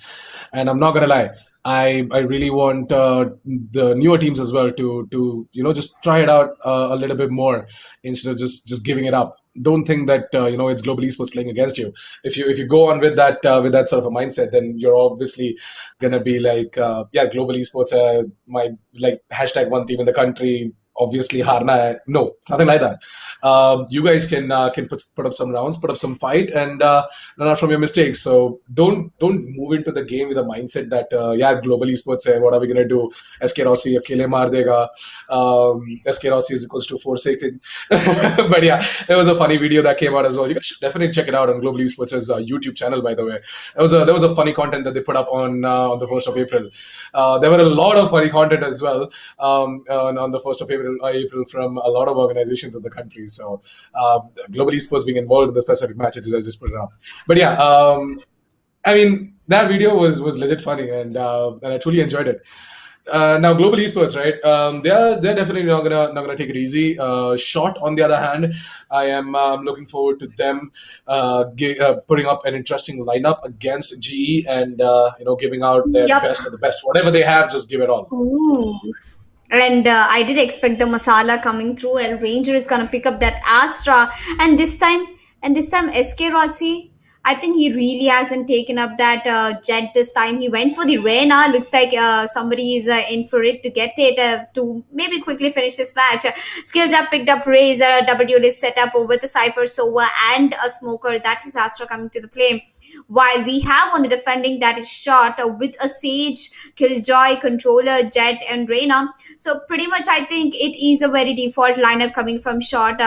and I'm not gonna lie. I really want the newer teams as well to just try it out a little bit more instead of just giving it up. Don't think that it's Global Esports playing against you. If you go on with that sort of a mindset, then you're obviously gonna be like, Global Esports, my like hashtag one team in the country. Obviously, harna hai. No, it's nothing like that. You guys can put up some rounds, put up some fight, and learn out from your mistakes. So don't move into the game with a mindset that Global Esports hai. What are we gonna do? SK Rossi akele maar dega. SK Rossi is equals to Forsaken. But yeah, there was a funny video that came out as well. You guys should definitely check it out on Global Esports' YouTube channel. By the way, there was a funny content that they put up on the 1st of April. There were a lot of funny content as well on the 1st of April from a lot of organizations in the country. So Global Esports being involved in the specific matches, I just put it up. But yeah, I mean, that video was legit funny, and I truly enjoyed it. Now, Global Esports, right? They're definitely not gonna take it easy. SHAWTT, on the other hand, I am looking forward to them putting up an interesting lineup against GE and giving out their best of the best. Whatever they have, just give it all. Ooh. And I did expect the masala coming through, and Ranger is gonna pick up that Astra. And this time SK Rossi, I think he really hasn't taken up that jet this time. He went for the Reyna. Looks like somebody is in for it to get it to maybe quickly finish this match. Skills have picked up Razor. WD is set up with a Cypher Sova and a Smoker. That is Astra coming to the play. While we have on the defending, that is SHAWTT with a Sage, Killjoy, Controller, Jet, and Reyna. So pretty much I think it is a very default lineup coming from SHAWTT.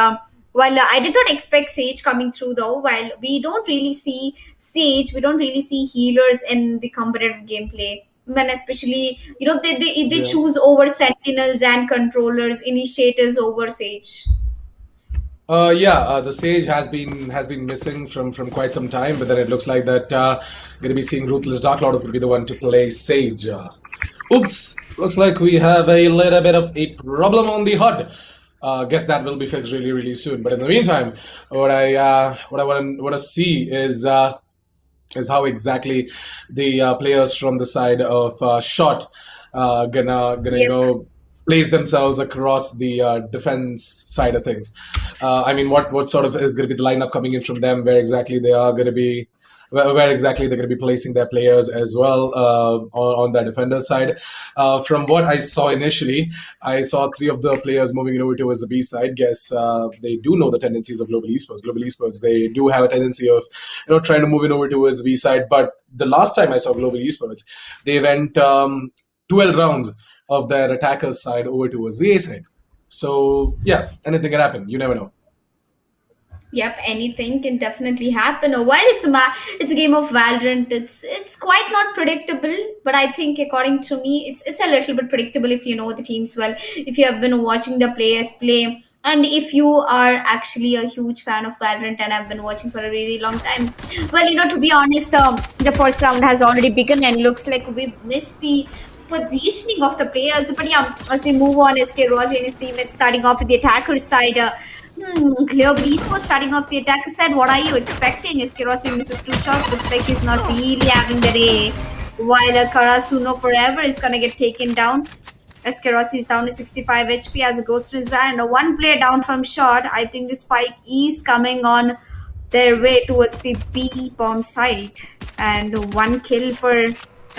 While I did not expect Sage coming through, though. While we don't really see Sage, we don't really see healers in the competitive gameplay. When especially, they choose over Sentinels and Controllers, Initiators over Sage. The Sage has been missing from quite some time, but then it looks like that going to be seeing Ruthless Dark Lord is going to be the one to play Sage. Oops, looks like we have a little bit of a problem on the HUD. Guess that will be fixed really, really soon. But in the meantime, what I want to see is how exactly the players from the side of SHAWTT gonna place themselves across the defense side of things. I mean, what sort of is going to be the lineup coming in from them? Where exactly they are going to be? Where exactly they're going to be placing their players as well on the defender side. From what I saw initially, I saw 3 of the players moving over towards the B side. Guess they do know the tendencies of Global Esports. Global Esports, they do have a tendency of trying to move in over towards the B side. But the last time I saw Global Esports, they went 12 rounds of their attackers side over towards the A side. So yeah, anything can happen. You never know. Yep, anything can definitely happen. Or while it's a game of Valorant, it's quite not predictable. But I think, according to me, it's a little bit predictable if you know the teams well, if you have been watching the players play, and if you are actually a huge fan of Valorant and have been watching for a really long time. Well, to be honest, the first round has already begun, and looks like we've missed the positioning of the players. But yeah, as we move on, SK Rossi and his teammates starting off with the attacker side. Global Esports starting off the attacker side. What are you expecting? SK Rossi misses 2 shots. Looks like he's not really having the day. While Karasuno forever is gonna get taken down. SK Rossi is down to 65 HP as a Ghost Rizza, and one player down from SHAWTT. I think the spike is coming on their way towards the B bomb site. And 1 kill for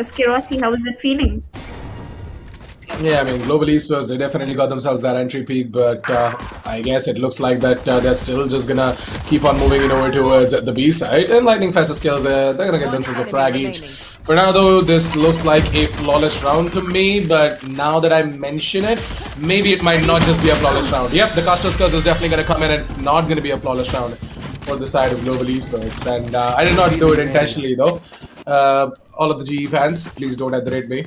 SK Rossi. How is it feeling? Yeah, I mean, Global Esports, they definitely got themselves that entry peak, but I guess it looks like that they're still just gonna keep on moving over towards the B side. And Lightning Fastest skills, they're gonna get themselves a frag each. For now, though, this looks like a flawless round to me, but now that I mention it, maybe it might not just be a flawless round. Yep, the Caster's Curse is definitely gonna come in, and it's not gonna be a flawless round for the side of Global Esports. And I did not do it intentionally, though. All of the GE fans, please don't add me.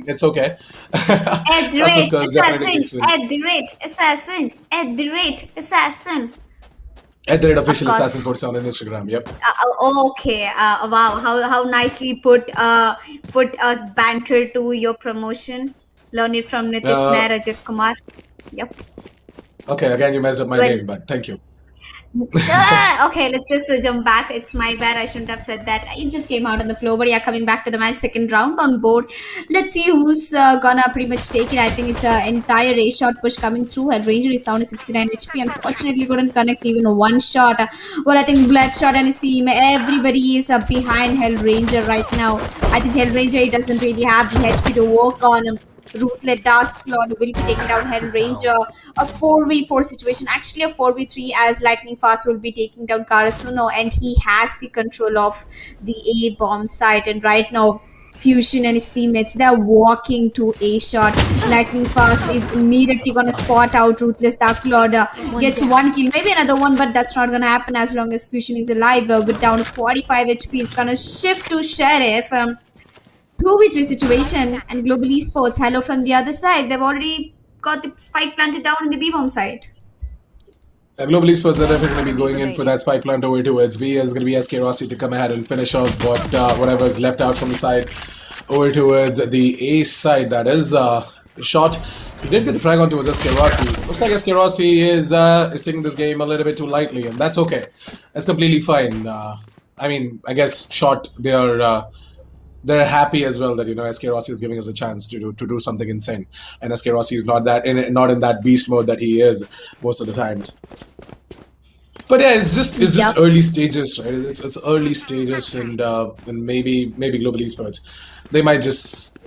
It's okay. At the rate assassin, at the rate assassin, at the rate assassin. At the rate official assassin 47 on Instagram. Yep. Okay. Wow. How nicely put banter to your promotion. Learn it from Nitish Nair, Ajit Kumar. Yep. Okay. Again, you messed up my name, but thank you. Okay, let's just jump back. It's my bad. I shouldn't have said that. It just came out on the floor. But yeah, coming back to the match, second round on board. Let's see who's gonna pretty much take it. I think it's an entire A-shot push coming through. Hell Ranger is down to 69 HP. Unfortunately, couldn't connect even one shot. Well, I think Bloodshot and his team, everybody is behind Hell Ranger right now. I think Hell Ranger, he doesn't really have the HP to work on. Ruthless Duskclaw will be taking down Hell Ranger. A 4v4 situation, actually a 4v3, as Lightning Fast will be taking down Karasuno, and he has the control of the A bomb site. And right now, Fusion and his teammates, they're walking to A shot. Lightning Fast is immediately gonna spot out Ruthless Duskclaw. Gets 1 kill, maybe another one, but that's not gonna happen as long as Fusion is alive. With down to 45 HP, he's gonna shift to Sheriff. 2v3 situation, and Global Esports, hello from the other side. They've already got the spike planted down in the B-bomb side. Global Esports are definitely going to be going in for that spike plant over towards B. It's going to be SK Rossi to come ahead and finish off whatever is left out from the side over towards the A side. That is SHAWTT. He did get the frag on towards SK Rossi. Looks like SK Rossi is taking this game a little bit too lightly, and that's okay. That's completely fine. I mean, I guess SHAWTT, they're happy as well that SK Rossi is giving us a chance to do something insane, and SK Rossi is not in that beast mode that he is most of the times. But yeah, it's just early stages, right? It's early stages, and maybe Global Esports, they might just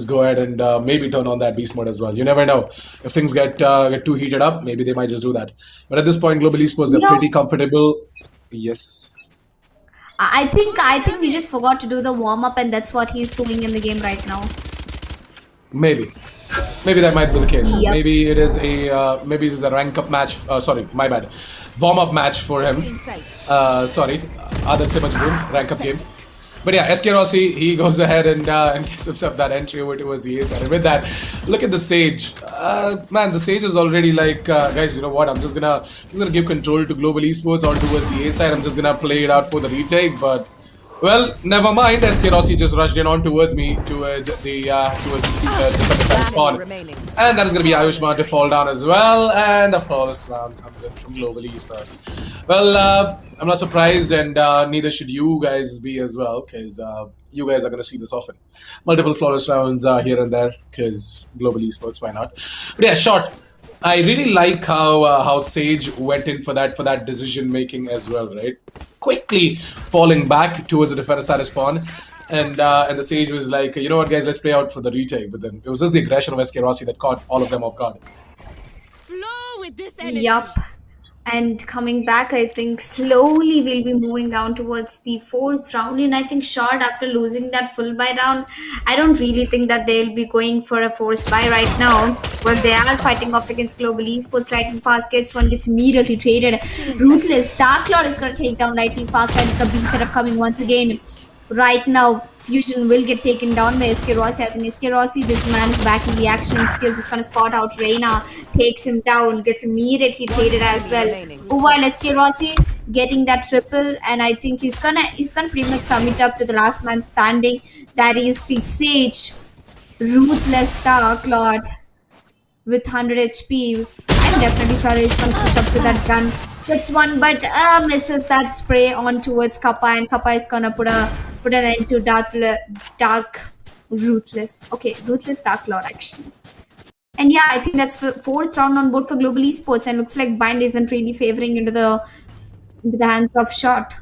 go ahead and maybe turn on that beast mode as well. You never know. If things get too heated up, maybe they might just do that. But at this point, Global Esports, they're pretty comfortable. Yes. I think he just forgot to do the warm-up, and that's what he's doing in the game right now. Maybe that might be the case. Yep. Maybe it is a rank up match. Sorry, my bad. Warm up match for him. Sorry, Adat se majboor, rank up game. But yeah, SK Rossi, he goes ahead and gets himself that entry over towards the A side. And with that, look at the Sage. Man, the Sage is already like, guys, you know what? I'm just gonna give control to Global Esports on towards the A side. I'm just gonna play it out for the retake, but well, never mind. SK Rossi just rushed in on towards me, towards the side spawn, and that is gonna be Ayushman to fall down as well. And a flawless round comes in from Global Esports. Well, I'm not surprised, and neither should you guys be as well, because you guys are gonna see this often. Multiple flawless rounds here and there, because Global Esports, why not? But yeah, SHAWTT. I really like how Sage went in for that decision making as well, right? Quickly falling back towards the defender side spawn, and the Sage was like, you know what, guys, let's play out for the retake. But then it was just the aggression of SK Rossi that caught all of them off guard. Yup. And coming back, I think slowly we'll be moving down towards the fourth round. And I think short after losing that full buy round, I don't really think that they'll be going for a forced buy right now. Well, they are fighting off against Global Esports. Lightning Fast gets one, gets immediately traded. Ruthless. Dark Lord is going to take down Lightning Fast, and it's a B setup coming once again. Right now, Fusion will get taken down by SK Rossi. I think SK Rossi, this man is back in the action. Skills is going to spot out Reina, takes him down, gets immediately traded as well. While SK Rossi getting that triple, and I think he's gonna pretty much sum it up to the last man standing. That is the Sage, Ruthless Dark Lord with 100 HP. I'm definitely sure he's gonna switch up to that gun. Gets one, but misses that spray on towards Kappa, and Kappa is gonna put an end to dark Ruthless. Okay, Ruthless Dark Lord actually. And yeah, I think that's fourth round on board for Global Esports, and looks like Bind isn't really favoring into the hands of SHAWTT.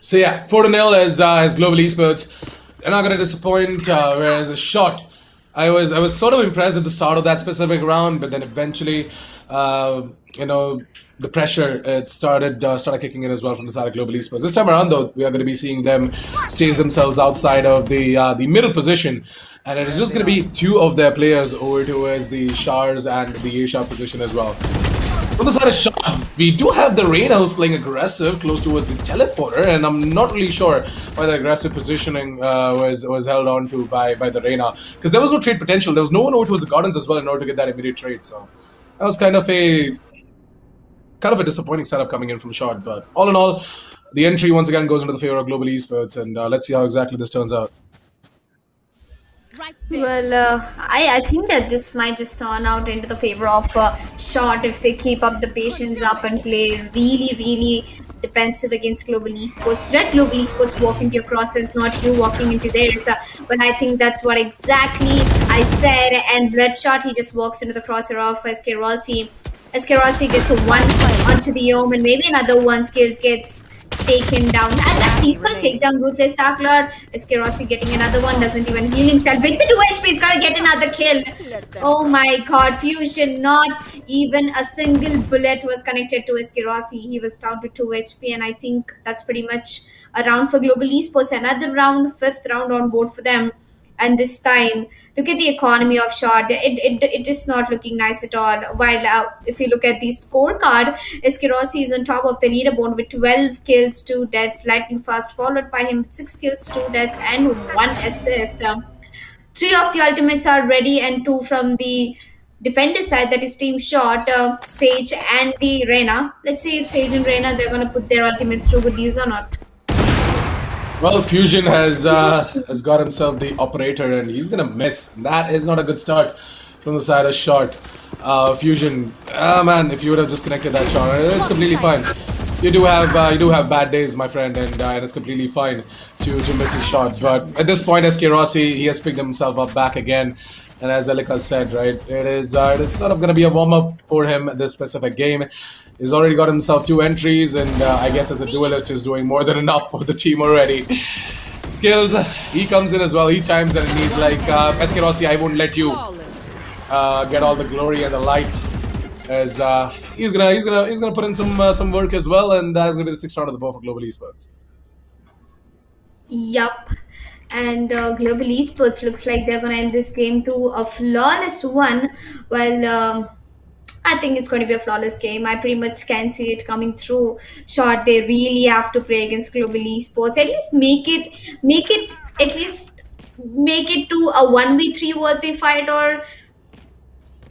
So yeah, 4-0 as Global Esports. They're not going to disappoint. Whereas a SHAWTT, I was sort of impressed at the start of that specific round, but then eventually, the pressure it started kicking in as well from the side of Global Esports. This time around, though, we are going to be seeing them stage themselves outside of the middle position, and it is just going to be two of their players over towards the Shars and the A-Sharp position as well. From the side of SHAWTT, we do have the Reina who's playing aggressive close towards the teleporter, and I'm not really sure why the aggressive positioning was held on to by the Reina, because there was no trade potential. There was no one over towards the Gardens as well in order to get that immediate trade. So that was kind of a disappointing setup coming in from SHAWTT. But all in all, the entry once again goes into the favor of Global Esports, and let's see how exactly this turns out. Well, I think that this might just turn out into the favor of SHAWTT if they keep up the patience up and play really defensive against Global Esports. Let Global Esports walk into your crosses, not you walking into theirs. But I think that's what exactly I said. And Bloodshot, he just walks into the crosser of SK Rossi. SK Rossi gets a one onto the Ohm, and maybe another one. Skills gets taken down. And actually, he's gonna take down Ruthless Dark Lord. SK Rossi getting another one, doesn't even heal himself. With the 2 HP, he's gonna get another kill. Oh my god, Fusion, not even a single bullet was connected to SK Rossi. He was down to 2 HP, and I think that's pretty much a round for Global Esports. Another round, 5th round on board for them. And this time, look at the economy of SHAWTT. It is not looking nice at all. While if you look at the scorecard, SK Rossi is on top of the leaderboard with 12 kills, 2 deaths. Lightning Fast followed by him with 6 kills, 2 deaths, and 1 assist. 3 of the ultimates are ready, and 2 from the defender side, that is Team SHAWTT, Sage and the Reina. Let's see if Sage and Reina, they're going to put their ultimates to good use or not. Well, Fusion has got himself the operator, and he's gonna miss. That is not a good start from the side of SHAWTT. Fusion, man, if you would have just connected that shot, it's completely fine. You do have bad days, my friend, and it's completely fine to miss his shot. But at this point, SK Rossi, he has picked himself up back again. And as Elika said, right, it is sort of going to be a warm-up for him this specific game. He's already got himself 2 entries, and I guess as a duelist, he's doing more than enough for the team already. Skills, he comes in as well. He chimes in, and he's like, SK Rossi, I won't let you get all the glory and the light. As he's gonna put in some work as well, and that's gonna be the 6th round of the board for Global Esports. Yup. And Global Esports looks like they're going to end this game to a flawless one. Well, I think it's going to be a flawless game. I pretty much can see it coming through. SHAWTT, they really have to play against Global Esports. At least make it to a 1v3 worthy fight, or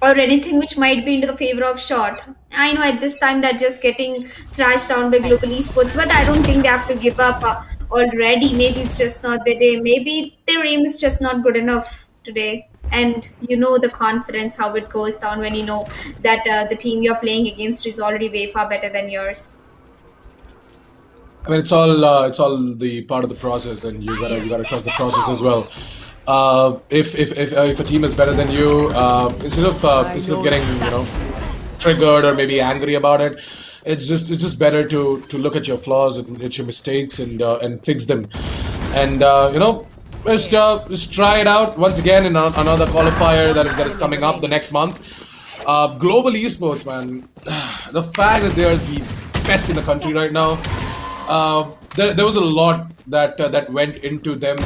anything which might be into the favor of SHAWTT. I know at this time they're just getting thrashed down by Global Esports, but I don't think they have to give up already. Maybe it's just not the day. Maybe their aim is just not good enough today. And you know the confidence, how it goes down when you know that the team you're playing against is already way far better than yours. I mean, it's all the part of the process, and you gotta trust the process as well. If a team is better than you, instead of getting triggered or maybe angry about it, it's just better to look at your flaws and at your mistakes and fix them, and just try it out once again in another qualifier that is coming up the next month. Global esports, man. The fact that they are the best in the country right now. There was a lot that went into them,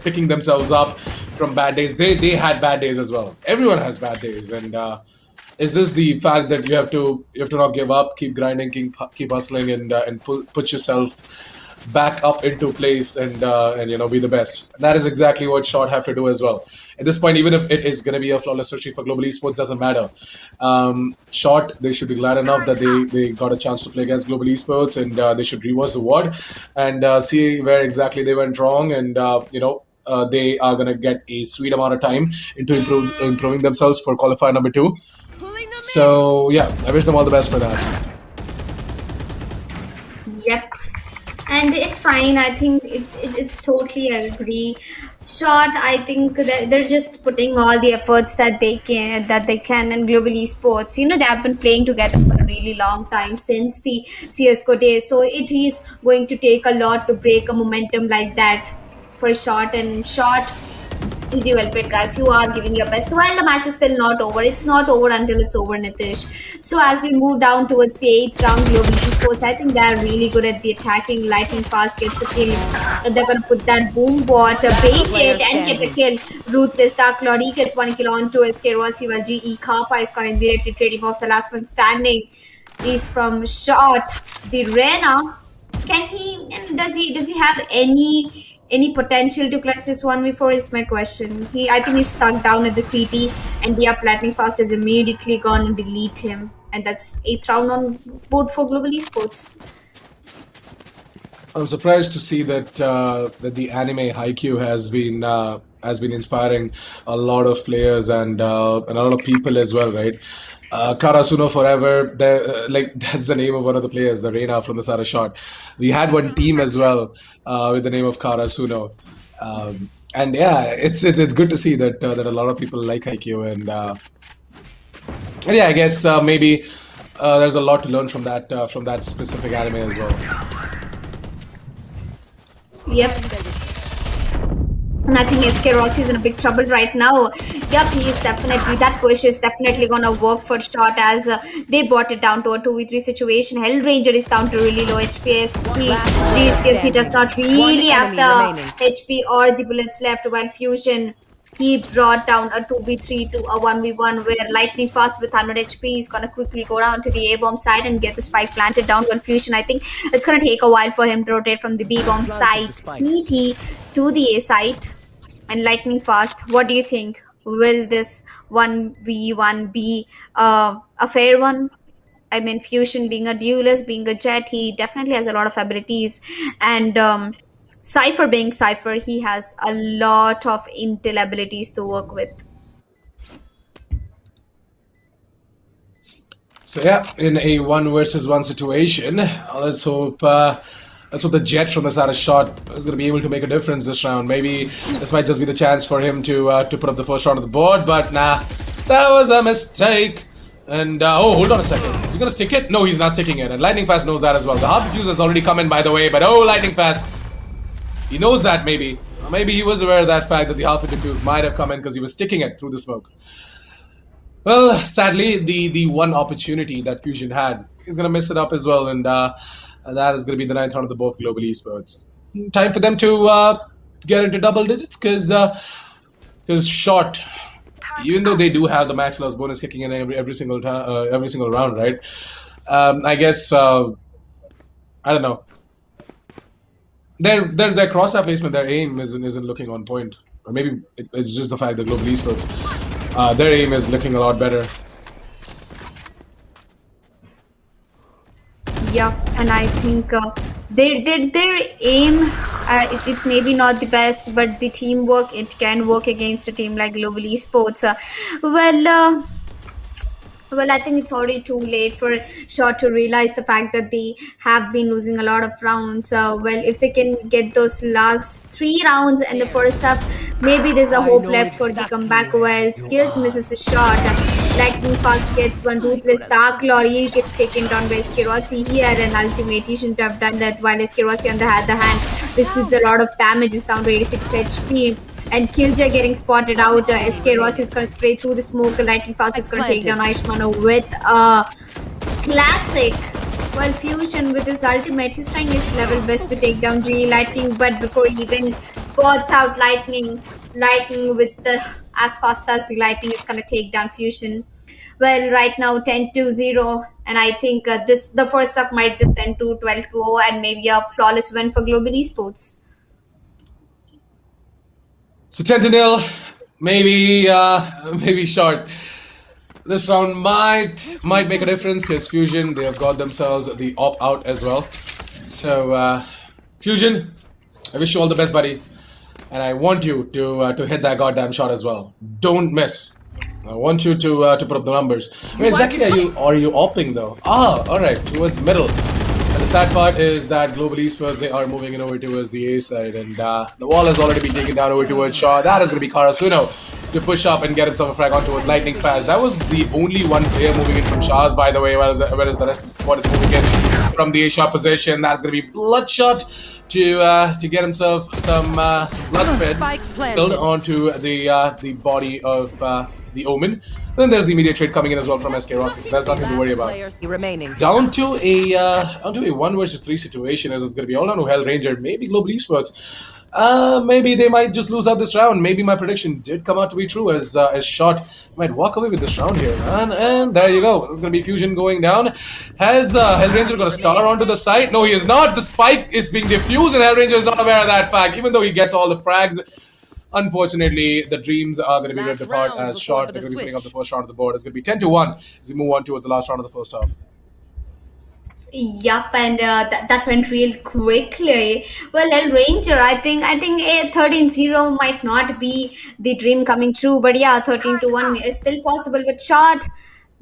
picking themselves up from bad days. They had bad days as well. Everyone has bad days, and it's just the fact that you have to not give up, keep grinding, keep hustling, and put yourself back up into place and be the best. That is exactly what SHAWTT have to do as well. At this point, even if it is going to be a flawless victory for global esports, doesn't matter. SHAWTT, they should be glad enough that they got a chance to play against global esports, and they should reverse the ward and see where exactly they went wrong, and they are going to get a sweet amount of time into improving themselves for qualifier number 2. So yeah, I wish them all the best for that. Yep. And it's fine. I think it's totally agree. SHAWTT, I think that they're just putting all the efforts that they can in global esports. They have been playing together for a really long time, since the CS:GO days. So it is going to take a lot to break a momentum like that for SHAWTT. And SHAWTT, GG, well played, guys. You are giving your best. While the match is still not over, it's not over until it's over, Nitish. So as we move down towards the 8th round global esports, I think they're really good at the attacking. Lightning Fast gets a kill. They're gonna put that boom bot, bait it, and get a kill. Ruthless Dark Lord, he gets 1 kill on to SK Rossi, while GE Kappa is gonna immediately trading off the last one standing. He's from SHAWTT. The Rena, does he have any potential to clutch this 1v4 is my question. I think he's stuck down at the CT, and the Lightning Fast is immediately gone and delete him. And that's 8th round on board for global esports. I'm surprised to see that the anime Haikyuu has been inspiring a lot of players and a lot of people as well, right? Karasuno forever. That's the name of one of the players, the Reina from the Sara SHAWTT. We had one team as well with the name of Karasuno, and yeah, it's good to see that a lot of people like Haikyuu, and yeah, I guess maybe there's a lot to learn from that specific anime as well. Yep. And I think SK Rossi is in a big trouble right now. Yep, that push is definitely gonna work for SHAWTT, as they brought it down to a 2v3 situation. Hellranger is down to really low HP. G skills, he does not really have the HP or the bullets left, while Fusion, he brought down a 2v3 to a 1v1, where Lightning Fast with 100 HP is gonna quickly go down to the A-bomb side and get the spike planted down. Confusion, I think it's gonna take a while for him to rotate from the B-bomb side CT to the A site. And Lightning Fast, what do you think? Will this 1v1 be a fair one? I mean, Fusion being a duelist, being a jet, he definitely has a lot of abilities. And Cypher being Cypher, he has a lot of intel abilities to work with. So yeah, in a 1 versus 1 situation, let's hope the Jet from the Sara SHAWTT is going to be able to make a difference this round. Maybe this might just be the chance for him to put up the first round of the board, but nah, that was a mistake. And oh, hold on a second, is he going to stick it? No, he's not sticking it, and Lightning Fast knows that as well. The half defuse has already come in, by the way, but oh, Lightning Fast, he knows that maybe. Maybe he was aware of that fact that the half defuse might have come in because he was sticking it through the smoke. Well, sadly, the one opportunity that Fusion had, he's going to mess it up as well, and that is going to be the 9th round of the both global esports. Time for them to get into double digits, because SHAWTT, even though they do have the max loss bonus kicking in every single round, right? I guess I don't know. Their crosshair placement, their aim isn't looking on point, or maybe it's just the fact that global esports, their aim is looking a lot better. Yeah, and I think their aim, it may be not the best, but the teamwork, it can work against a team like global esports. Well, I think it's already too late for SHAWTT to realize the fact that they have been losing a lot of rounds. Well, if they can get those last 3 rounds and the first half, maybe there's a hope left for the comeback. Well, Skills misses a shot. Lightning Fast gets one. Ruthless Dark Lord, he gets taken down by SK Rossi. He had an ultimate, he shouldn't have done that, while SK Rossi on the other hand receives a lot of damage, is down to 86 HP. And Killjoy getting spotted out. SK Ross is going to spray through the smoke. Lightning Fast is going to take down Aishmano with a classic. Well, Fusion with his ultimate, he's trying his level best to take down Genie Lightning, but before he even spots out Lightning with the as fast as the Lightning is going to take down Fusion. Well, right now 10-0, and I think the first half might just end to 12-0 and maybe a flawless win for Global Esports. So 10-0, maybe short. This round might make a difference because Fusion, they have got themselves the op out as well. So Fusion, I wish you all the best, buddy, and I want you to hit that goddamn shot as well. Don't miss. I want you to put up the numbers. Where exactly are you opping though? All right, towards middle. And the sad part is that Global Esports, they are moving in over towards the A side, and the wall has already been taken down over towards Shaw. That is going to be Karasuno to push up and get himself a frag on towards Lightning Fast. That was the only one player moving in from Shaw's, by the way, whereas the rest of the squad is moving in from the A shot position. That's going to be Bloodshot to get himself some blood spit filled onto the body of the Omen. Then there's the immediate trade coming in as well from SK Rossi. There's nothing to worry about. Down to a 1 versus 3 situation, as it's going to be all down to Hell Ranger. Maybe Global Esports. Maybe they might just lose out this round. Maybe my prediction did come out to be true, as SHAWTT might walk away with this round here, man. And there you go. There's going to be Fusion going down. Has Hellranger got a star onto the side? No, he is not. The spike is being diffused, and Hellranger is not aware of that fact, even though he gets all the frags. Unfortunately, the dreams are going to be ripped apart as SHAWTT. They're going to be putting up the first round of the board. It's going to be 10-1 as we move on towards the last round of the first half. Yup, and that went real quickly. Well, El Ranger, I think a 13-0 might not be the dream coming true, but yeah, 13-1 is still possible. But SHAWTT,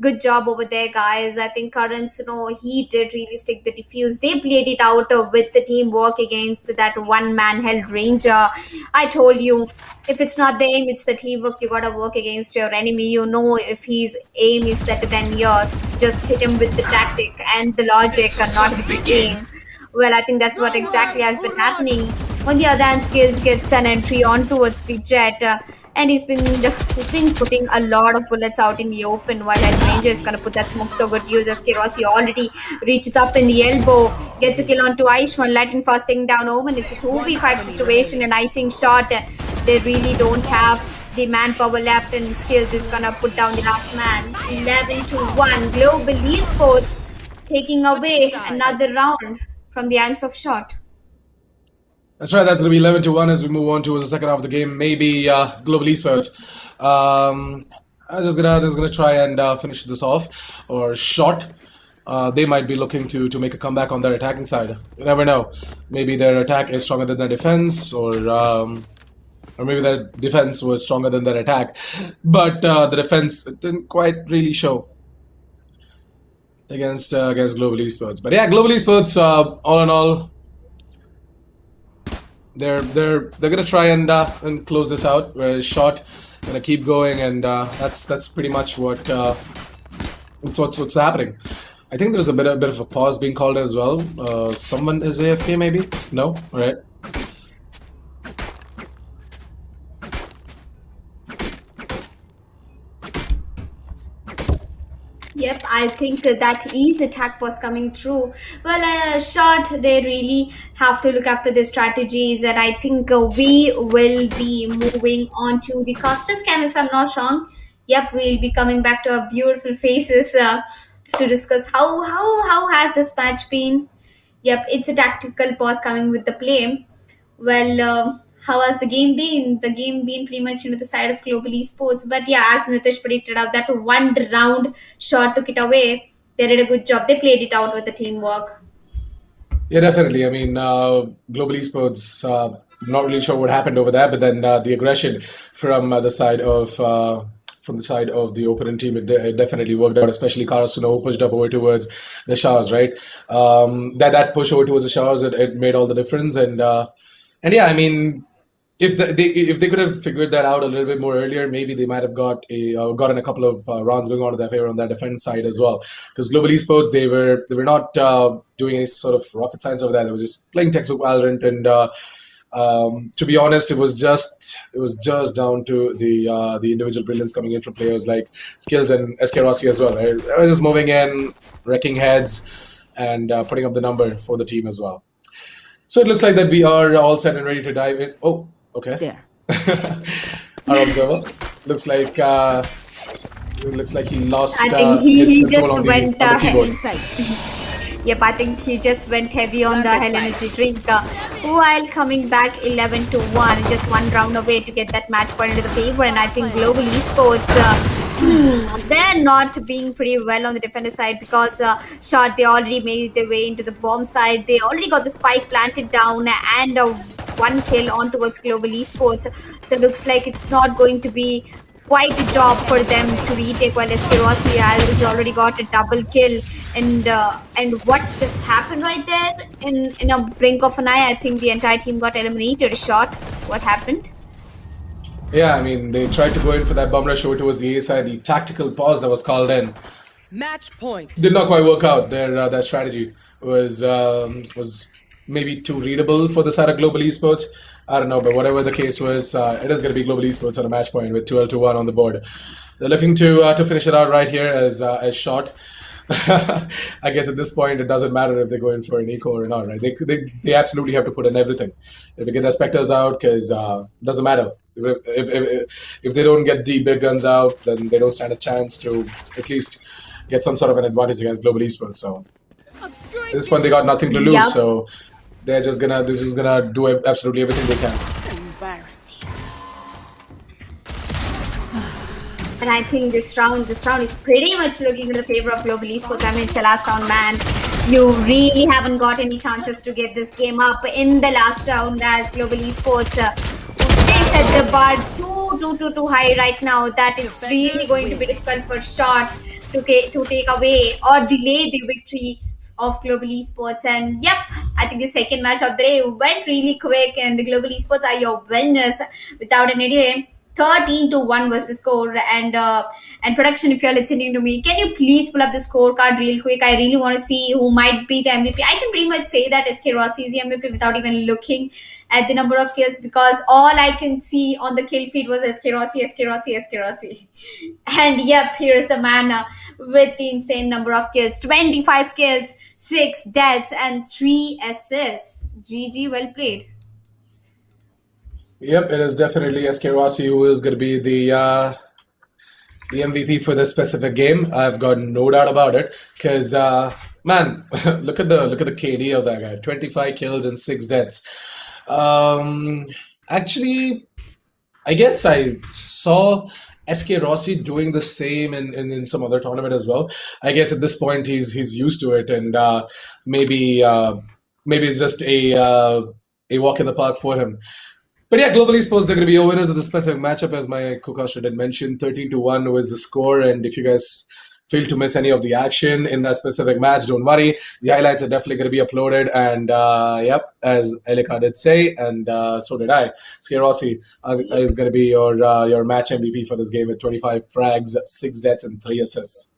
good job over there, guys. I think Currents, he did really stick the defuse. They played it out with the teamwork against that one-man Hell Ranger. I told you, if it's not the aim, it's the teamwork. You gotta work against your enemy. You know if his aim is better than yours. Just hit him with the tactic and the logic and not with the aim. Well, I think that's what exactly has been happening. On the other hand, Skills gets an entry on towards the Jet. And he's been putting a lot of bullets out in the open, while El Ranger is going to put that smoke so good use. SK Rossi already reaches up in the elbow, gets a kill onto Aishman, Lightning Fast taking down Omen. It's a 2v5 situation, and I think SHAWTT, they really don't have the manpower left, and Skills is going to put down the last man. 11-1. Global Esports taking away another round from the hands of SHAWTT. That's right, that's going to be 11-1 as we move on towards the second half of the game. Maybe Global Esports. I'm just gonna try and finish this off. Or SHAWTT. They might be looking to make a comeback on their attacking side. You never know. Maybe their attack is stronger than their defense, or maybe their defense was stronger than their attack. But the defense didn't quite really show against Global Esports. But yeah, Global Esports, all in all, they're gonna try and close this out. Whereas SHAWTT gonna keep going, and that's pretty much what's happening. I think there's a bit of a pause being called as well. Someone is AFK maybe? No? All right. Yep, I think that is attack was coming through. Well, SHAWTT, they really have to look after their strategies, and I think we will be moving on to the caster scam, if I'm not wrong. Yep, we'll be coming back to our beautiful faces to discuss how has this match been. Yep, it's a tactical pause coming with the play. Well, how has the game been? The game been pretty much the side of Global Esports. But yeah, as Nitish predicted out, that one round SHAWTT took it away. They did a good job. They played it out with the teamwork. Yeah, definitely. I mean, Global Esports, not really sure what happened over there, but then the aggression from the side of the opponent team, it definitely worked out, especially Karasuno pushed up over towards the showers, right? That push over towards the showers, it made all the difference. And yeah, I mean, if they could have figured that out a little bit more earlier, maybe they might have gotten a couple of rounds going on to their favor on that defense side as well. Because Global Esports, they were not doing any sort of rocket science over there. They were just playing textbook Valorant, and To be honest, it was just down to the individual brilliance coming in from players like Skills and SK Rossi as well. Right? I was just moving in, wrecking heads, and putting up the number for the team as well. So it looks like that we are all set and ready to dive in. Oh, okay. There. Our observer looks like he lost. I think his he control just on went on the keyboard. Inside. Yep, I think he just went heavy on the Hell Energy drink while coming back 11-1, just one round away to get that match point into the favor. And I think Global Esports, they're not being pretty well on the defender side because SHAWTT, they already made their way into the bomb side. They already got the spike planted down and one kill on towards Global Esports. So it looks like it's not going to be quite a job for them to retake, while SK Rossi has already got a double kill. And what just happened right there in a blink of an eye? I think the entire team got eliminated. SHAWTT, what happened? Yeah, I mean, they tried to go in for that bum rush over towards the A side. The tactical pause that was called in Match point. did not quite work out. Their strategy was maybe too readable for the side of Global Esports. I don't know, but whatever the case was, it is going to be Global Esports on a match point with 12-1 on the board. They're looking to finish it out right here as SHAWTT. I guess at this point it doesn't matter if they go in for an eco or not, right? They absolutely have to put in everything. They have to get their Spectres out because it doesn't matter. If they don't get the big guns out, then they don't stand a chance to at least get some sort of an advantage against Global Esports. So at this point they got nothing to lose. Yep. So they're just gonna do absolutely everything they can. Embarrassing. And I think this round is pretty much looking in the favor of Global Esports. I mean, it's the last round, man. You really haven't got any chances to get this game up in the last round as Global Esports. They set the bar too high right now that it's really going to be difficult for SHAWTT to take away or delay the victory of Global Esports. And yep, I think the second match of the day went really quick, and the Global Esports are your winners without any delay. 13-1 was the score. And production, if you're listening to me, can you please pull up the scorecard real quick? I really want to see who might be the MVP. I can pretty much say that SK Rossi is the MVP without even looking at the number of kills, because all I can see on the kill feed was SK Rossi. And yep, here's the man with the insane number of kills: 25 kills, 6 deaths, and 3 assists. GG, well played. Yep, it is definitely SK Rossi who is going to be the MVP for this specific game. I've got no doubt about it. Because man, look at the KD of that guy: 25 kills and 6 deaths. Actually, I guess I saw SK Rossi doing the same in some other tournament as well. I guess at this point he's used to it, and maybe it's just a walk in the park for him. But yeah, Global Esports, they're going to be your winners of the specific matchup, as my co-caster did mention. 13-1 was the score, and if you guys fail to miss any of the action in that specific match, don't worry. The highlights are definitely going to be uploaded, and yep, as Elika did say, and so did I. SK Rossi is going to be your match MVP for this game with 25 frags, 6 deaths, and 3 assists.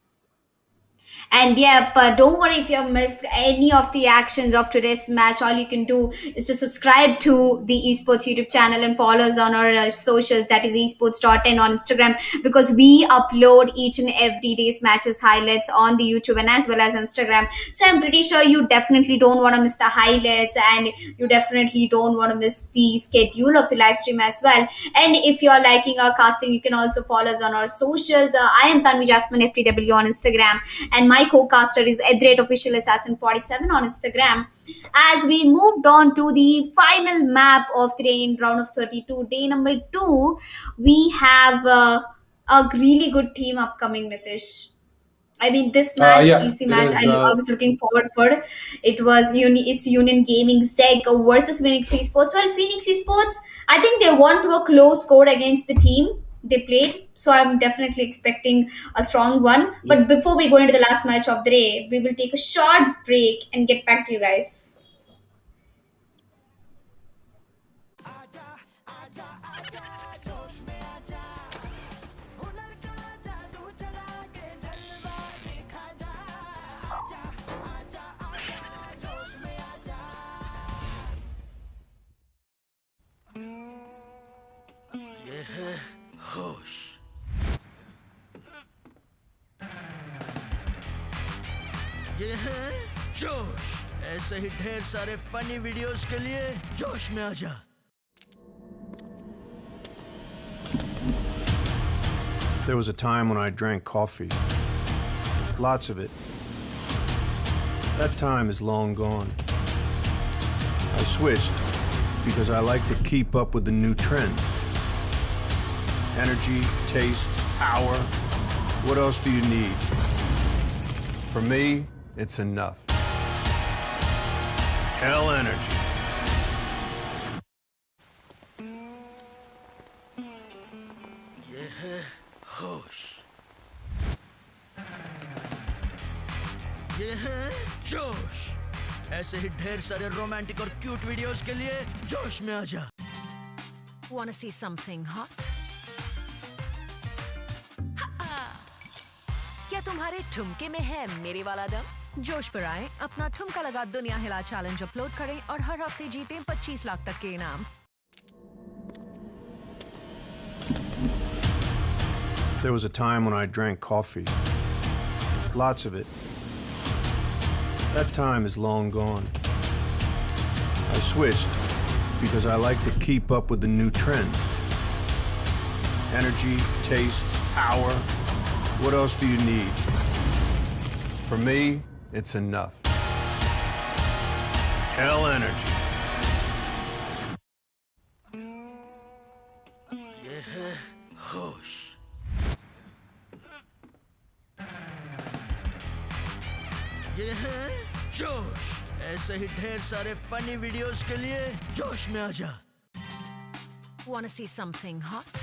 And yeah, but don't worry if you have missed any of the actions of today's match. All you can do is to subscribe to the Esports YouTube channel and follow us on our socials. That is esports.in on Instagram, because we upload each and every day's matches highlights on the YouTube and as well as Instagram. So I'm pretty sure you definitely don't want to miss the highlights, and you definitely don't want to miss the schedule of the live stream as well. And if you're liking our casting, you can also follow us on our socials. I am Tanvi Jasmine FTW on Instagram, and my co-caster is @officialassassin47 on Instagram. As we moved on to the final map of the day in round of 32, day number 2, we have a really good team upcoming, Nitish. I mean, this match is the match I was looking forward for. It's Union Gaming ZEGG versus FENIX Esports. Well, FENIX Esports, I think they won to a close score against the team they played, so I'm definitely expecting a strong one. But before we go into the last match of the day, we will take a short break and get back to you guys. ये है जोश। ऐसे ही ढेर सारे funny videos के लिए जोश में आजा। There was a time when I drank coffee. Lots of it. That time is long gone. I switched because I like to keep up with the new trend. Energy, taste, power. What else do you need? For me, it's enough. Hell energy. ये है होश। ये है जोश। ऐसे ही ढेर सारे romantic और क्यूट वीडियोस के लिए जोश में आजा। Wanna see something hot? क्या तुम्हारे ठुमके में है मेरे वाला दम? जोश पर आए, अपना ठुमका लगा दुनिया हिला चैलेंज अपलोड करें और हर हफ्ते जीतें 25 लाख तक के इनाम। There was a time when I drank coffee. Lots of it. That time is long gone. I switched because I like to keep up with the new trend. Energy, taste, power. What else do you need? For me, it's enough. Hell energy. ये है होश। ये है जोश। ऐसे ही ढेर सारे funny videos के लिए जोश में आजा। Wanna see something hot?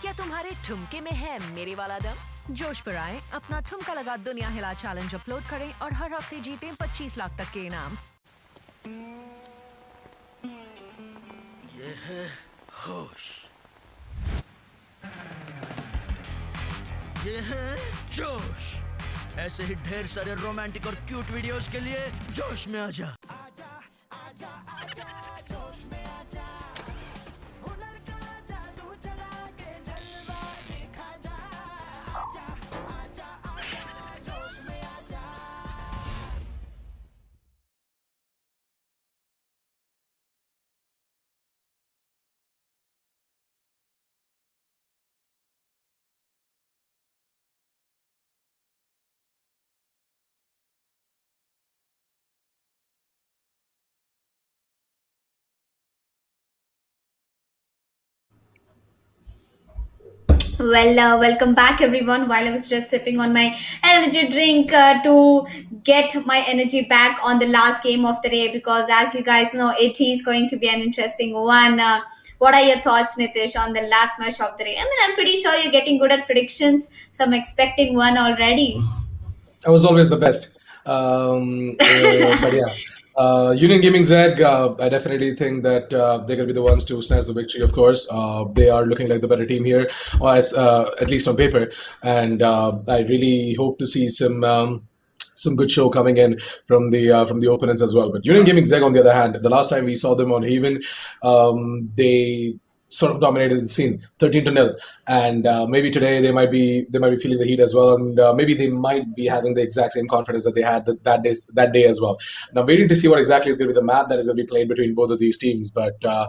क्या तुम्हारे ठुमके में है मेरे वाला दम? जोश पर आए, अपना ठुमका लगा दुनिया हिला चैलेंज अपलोड करें और हर हफ्ते जीतें 25 लाख तक के इनाम। ये है होश। ये है जोश। ऐसे ही ढेर सारे रोमांटिक और क्यूट वीडियोस के लिए जोश में आजा। Well, welcome back, everyone. While I was just sipping on my energy drink to get my energy back on the last game of the day, because as you guys know, it is going to be an interesting one. What are your thoughts, Nitish, on the last match of the day? I mean, I'm pretty sure you're getting good at predictions, so I'm expecting one already. I was always the best. But yeah. Union Gaming ZEGG, I definitely think that they're going to be the ones to snatch the victory, of course. They are looking like the better team here, or as, at least on paper. And I really hope to see some good show coming in from the opponents as well. But Union Gaming ZEGG, on the other hand, the last time we saw them on Haven, they sort of dominated the scene, 13-0, and maybe today they might be feeling the heat as well, and maybe they might be having the exact same confidence that they had that day as well. Now, waiting to see what exactly is going to be the map that is going to be played between both of these teams. But a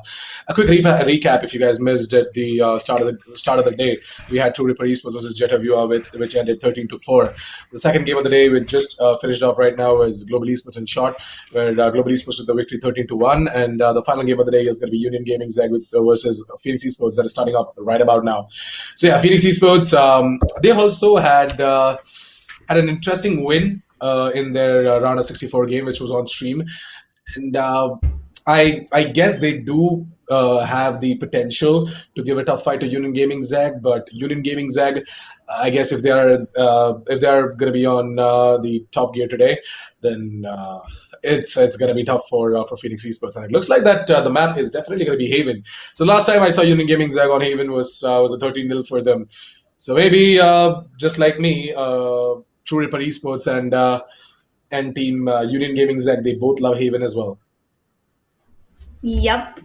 quick recap, if you guys missed at the start of the day, we had True Ripper Esports versus JETR, which ended 13-4. The second game of the day, which just finished off right now, is Global Esports and SHAWTT, where Global Esports with the victory 13-1, and the final game of the day is going to be Union Gaming ZEGG versus FENIX Esports, that is starting up right about now. So yeah, FENIX Esports, they also had an interesting win in their round of 64 game, which was on stream, and I guess they do have the potential to give a tough fight to Union Gaming ZEGG. But Union Gaming ZEGG, I guess if they are going to be on the top gear today, then it's going to be tough for FENIX Esports. And it looks like that the map is definitely going to be Haven. So last time I saw Union Gaming ZEGG on Haven was a 13-0 for them. So maybe just like me, True Ripper Esports and team Union Gaming ZEGG, they both love Haven as well. Yep,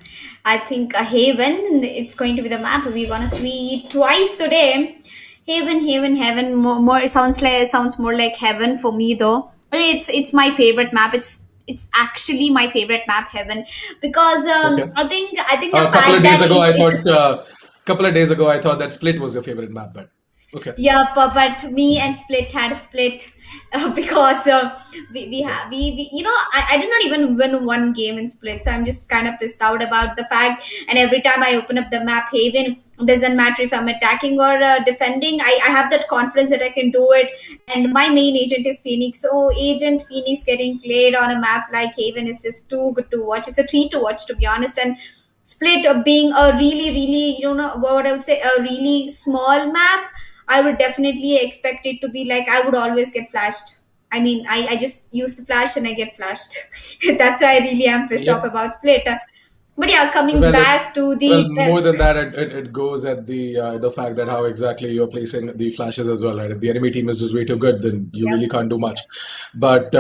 I think a Haven, it's going to be the map we're gonna see twice today. Heaven. More it sounds more like heaven for me though. It's my favorite map. It's actually my favorite map, Heaven, because Okay. I think the A couple fact of days that ago, I it's thought. Couple of days ago, I thought that Split was your favorite map, but okay. yeah, but me and Split had split because we I did not even win one game in Split, so I'm just kind of pissed out about the fact. And every time I open up the map Haven, doesn't matter if I'm attacking or defending, I have that confidence that I can do it. And my main agent is Phoenix, so Agent Phoenix getting played on a map like Haven is just too good to watch. It's a treat to watch, to be honest. And Split being a really, what I would say, a really small map, I would definitely expect it to be like I would always get flashed. I mean, I just use the flash and I get flashed. That's why I really am pissed off Yep. about Split. But yeah, coming Well, back to well, the more test. than that, it goes at the fact that how exactly you're placing the flashes as well, right? If the enemy team is just way too good, then you Yep. really can't do much. But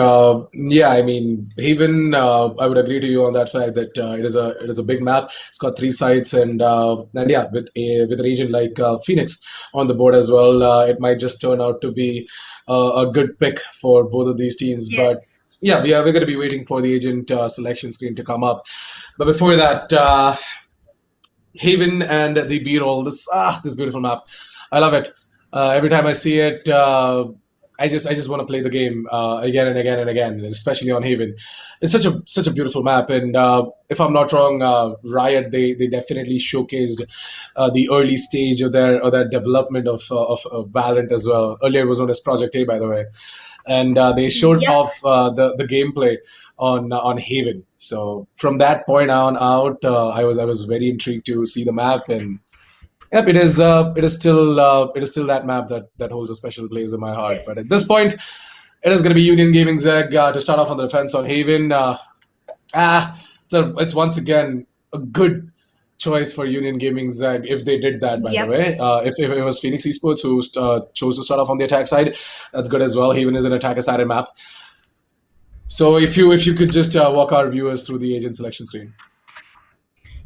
yeah, I mean, Haven, I would agree to you on that fact that it is a big map. It's got three sites, and yeah, with an agent like Phoenix on the board as well, it might just turn out to be a good pick for both of these teams. But Yes. yeah, we're going to be waiting for the agent selection screen to come up. But before that, Haven and the B-roll. This beautiful map. I love it. Every time I see it, I just want to play the game again and again and again, and especially on Haven. It's such a beautiful map, and if I'm not wrong, Riot they definitely showcased the early stage of their development of Valorant as well. Earlier it was known as Project A, by the way, and they showed Yep. off the gameplay on Haven. So from that point on out, I was very intrigued to see the map, and yep, it is still that map that holds a special place in my heart. But at this Yes. point, it is going to be Union Gaming ZEGG to start off on the defense on Haven. So it's once again a good choice for Union Gaming ZEGG if they did that, by the Yep. way. If it was FENIX Esports who chose to start off on the attack side, that's good as well. Haven is an attacker-sided map. So if you could just walk our viewers through the agent selection screen.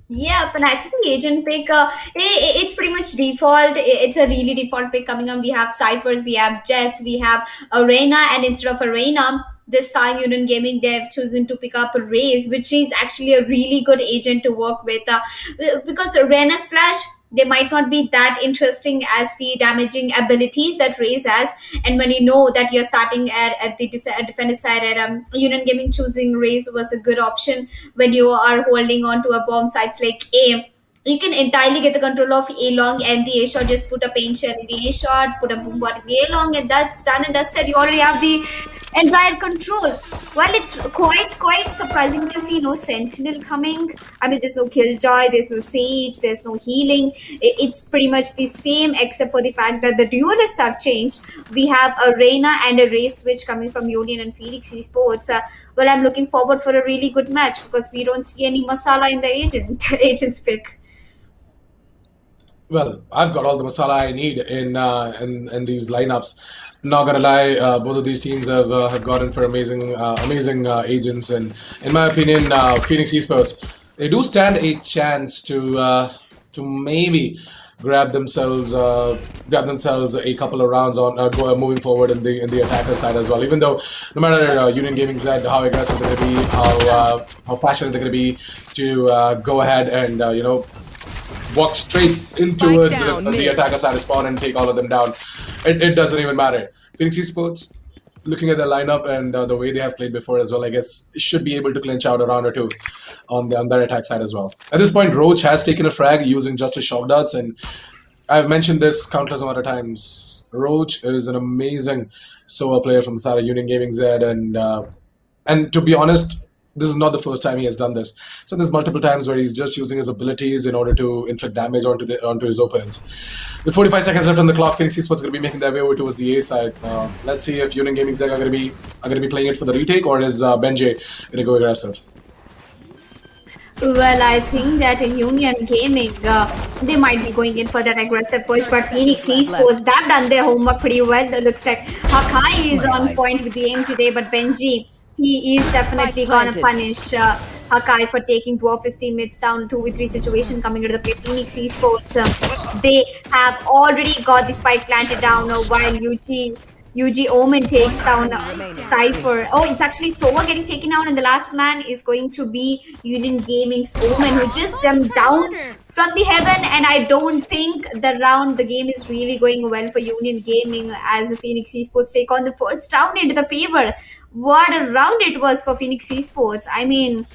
Yeah, but I think the agent pick, it's pretty much default. It's a really default pick coming on. We have Cyphers, we have Jets, we have Arena, and instead of Arena, this time Union Gaming, they've chosen to pick up Raze, which is actually a really good agent to work with. Because Arena's flash, they might not be that interesting as the damaging abilities that Raze has. And when you know that you're starting at the defender side, at Union Gaming, choosing Raze was a good option when you are holding on to a bomb sites like A. You can entirely get the control of A long and the A shot. Just put a paint shell in the A shot, put a boom bot in the A long, and that's done and dusted. You already have the entire control. Well, it's quite surprising to see no Sentinel coming. I mean, there's no Killjoy, there's no Sage, there's no healing. It's pretty much the same except for the fact that the duelists have changed. We have a Reina and a Race switch coming from Union and Felix Esports. Well, I'm looking forward for a really good match because we don't see any masala in the agent's pick. Well, I've got all the masala I need in these lineups. Not gonna lie, both of these teams have gotten for amazing agents, and in my opinion, Phoenix Esports they do stand a chance to maybe grab themselves a couple of rounds on moving forward in the attacker side as well. Even though no matter Union Gaming Z how aggressive they're gonna be, how passionate they're gonna be to go ahead and walk straight in towards the attacker side of spawn and take all of them down. It doesn't even matter. Phoenix Esports, looking at their lineup and the way they have played before as well, I guess should be able to clinch out a round or two on their attack side as well. At this point, Roach has taken a frag using just his shock darts, and I've mentioned this countless amount of times. Roach is an amazing solo player from the side of Union Gaming Z, and to be honest, this is not the first time he has done this. So there's multiple times where he's just using his abilities in order to inflict damage onto his opponents. With 45 seconds left on the clock, Phoenix Esports is going to be making their way over towards the A side. Let's see if Union Gaming ZEGG are going to be playing it for the retake, or is Benjay going to go aggressive? Well, I think that in Union Gaming, they might be going in for that aggressive push, but Phoenix Esports, they've done their homework pretty well. It looks like Hakai is on point with the aim today, but Benji, he is definitely gonna punish Hakai for taking two of his teammates down, 2v3 situation coming into the play. FENIX Esports, they have already got the spike planted down while UG Omen takes down Cypher. Oh, it's actually Sova getting taken down, and the last man is going to be Union Gaming's Omen, who just jumped down from the heaven. And I don't think the game is really going well for Union Gaming as the FENIX Esports take on the first round into the favor. What a round it was for FENIX Esports. I mean,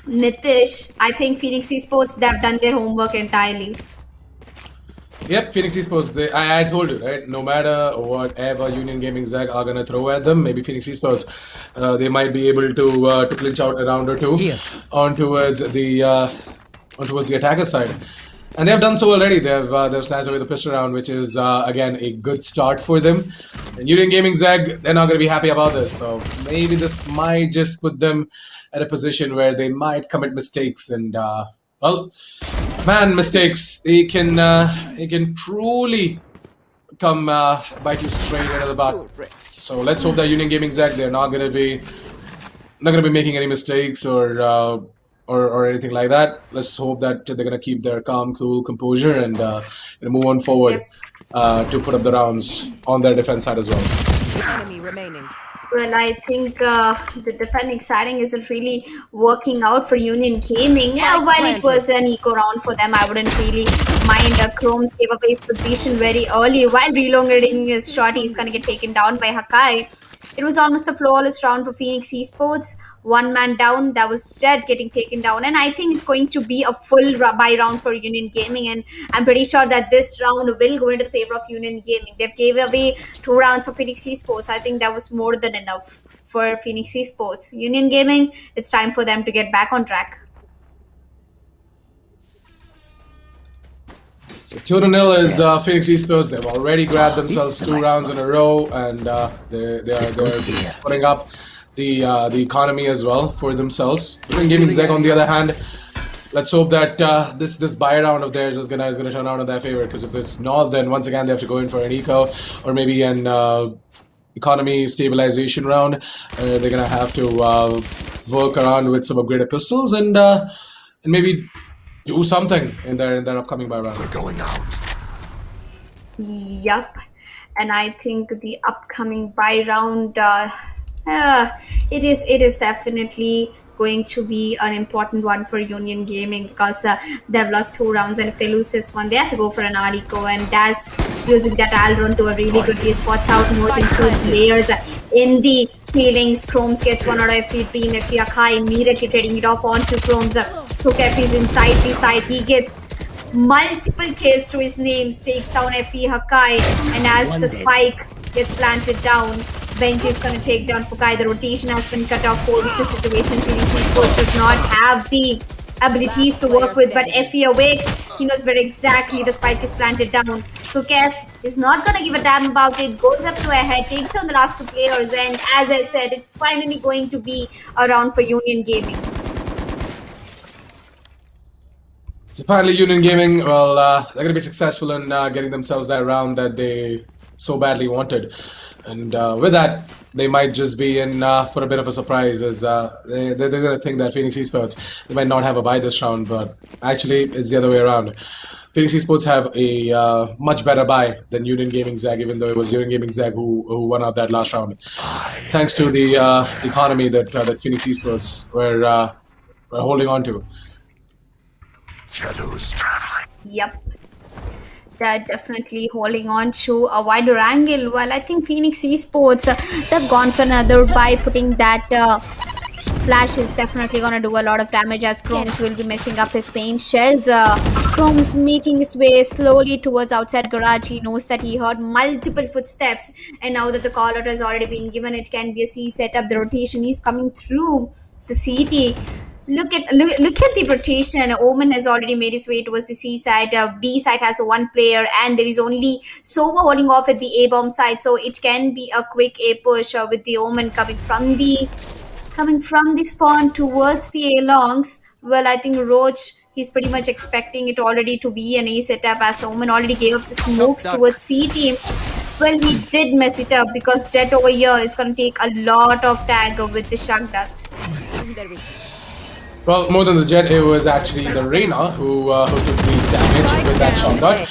Nitish, I think FENIX Esports, they've done their homework entirely. Yep, FENIX Esports, I told you, right? No matter whatever Union Gaming ZEGG are going to throw at them, maybe FENIX Esports, they might be able to clinch out a round or two on towards the attacker side. And they have done so already. They've snatched away the pistol round, which is, again, a good start for them. And Union Gaming ZEGG, they're not going to be happy about this. So maybe this might just put them at a position where they might commit mistakes. And, well, man, mistakes, they can truly come bite you straight into the butt. So let's hope that Union Gaming ZEGG, they're not going to be making any mistakes or anything like that. Let's hope that they're going to keep their calm, cool composure and move on forward to put up the rounds on their defense side as well. Enemy remaining. Well, I think the defending siding isn't really working out for Union Gaming. While it was an eco round for them, I wouldn't really mind. Chromes gave away his position very early. While reloading his shot, he's going to get taken down by Hakai. It was almost a flawless round for FENIX Esports. One man down, that was Jet getting taken down. And I think it's going to be a full buy round for Union Gaming. And I'm pretty sure that this round will go into the favor of Union Gaming. They've gave away 2 rounds for FENIX Esports. I think that was more than enough for FENIX Esports. Union Gaming, it's time for them to get back on track. So 2-0 is FENIX Esports. They've already grabbed themselves 2 rounds in a row, and they're putting up the economy as well for themselves. Union Gaming ZEGG, on the other hand, let's hope that this buy round of theirs is gonna turn out in their favor. Because if it's not, then once again they have to go in for an eco or maybe an economy stabilization round. They're gonna have to work around with some upgraded pistols and maybe do something in their upcoming buy round. We're going out. Yup. And I think the upcoming buy round, it is definitely going to be an important one for Union Gaming because they've lost 2 rounds, and if they lose this one, they have to go for an Ariko. And Daz using that Alron to a really good spots out more than 2 players in the ceilings. Chromes gets 1 out of FE Dream. FE Hakai immediately trading it off onto Chromes. Tukef is inside the side. He gets multiple kills to his name, takes down FE Hakai, and as the spike gets planted down, Benji is going to take down Fukai. The rotation has been cut off. 4v2 situation. FENIX Esports does not have the abilities to work with, but FE awake. He knows where exactly the spike is planted down. Tukef is not going to give a damn about it. Goes up to a head, takes down the last 2 players, and as I said, it's finally going to be a round for Union Gaming. So finally, Union Gaming, well, they're going to be successful in getting themselves that round that they so badly wanted. And with that, they might just be in for a bit of a surprise, as they're going to think that FENIX Esports, they might not have a buy this round, but actually it's the other way around. FENIX Esports have a much better buy than Union Gaming ZEGG, even though it was Union Gaming ZEGG who won out that last round. Thanks to the economy that FENIX Esports were holding on to. Shadows traveling. Yep. They're definitely holding on to a wider angle. Well, I think FENIX Esports, they've gone for another by putting that flash is definitely going to do a lot of damage, as Chromes will be messing up his paint shells. Chromes making his way slowly towards outside garage. He knows that he heard multiple footsteps, and now that the call out has already been given, it can be a C setup. The rotation is coming through the CT. Look at the rotation. Omen has already made his way towards the C side. B side has 1 player, and there is only Sova holding off at the A bomb side, so it can be a quick A push with the Omen coming from the spawn towards the A-longs. Well, I think Roach, he's pretty much expecting it already to be an A setup, as Omen already gave up the smokes towards CT. Well, he did mess it up because Jet over here is going to take a lot of tag with the Shark Ducks. Well, more than the Jet, it was actually the Reyna who took the damage with that SHAWTT.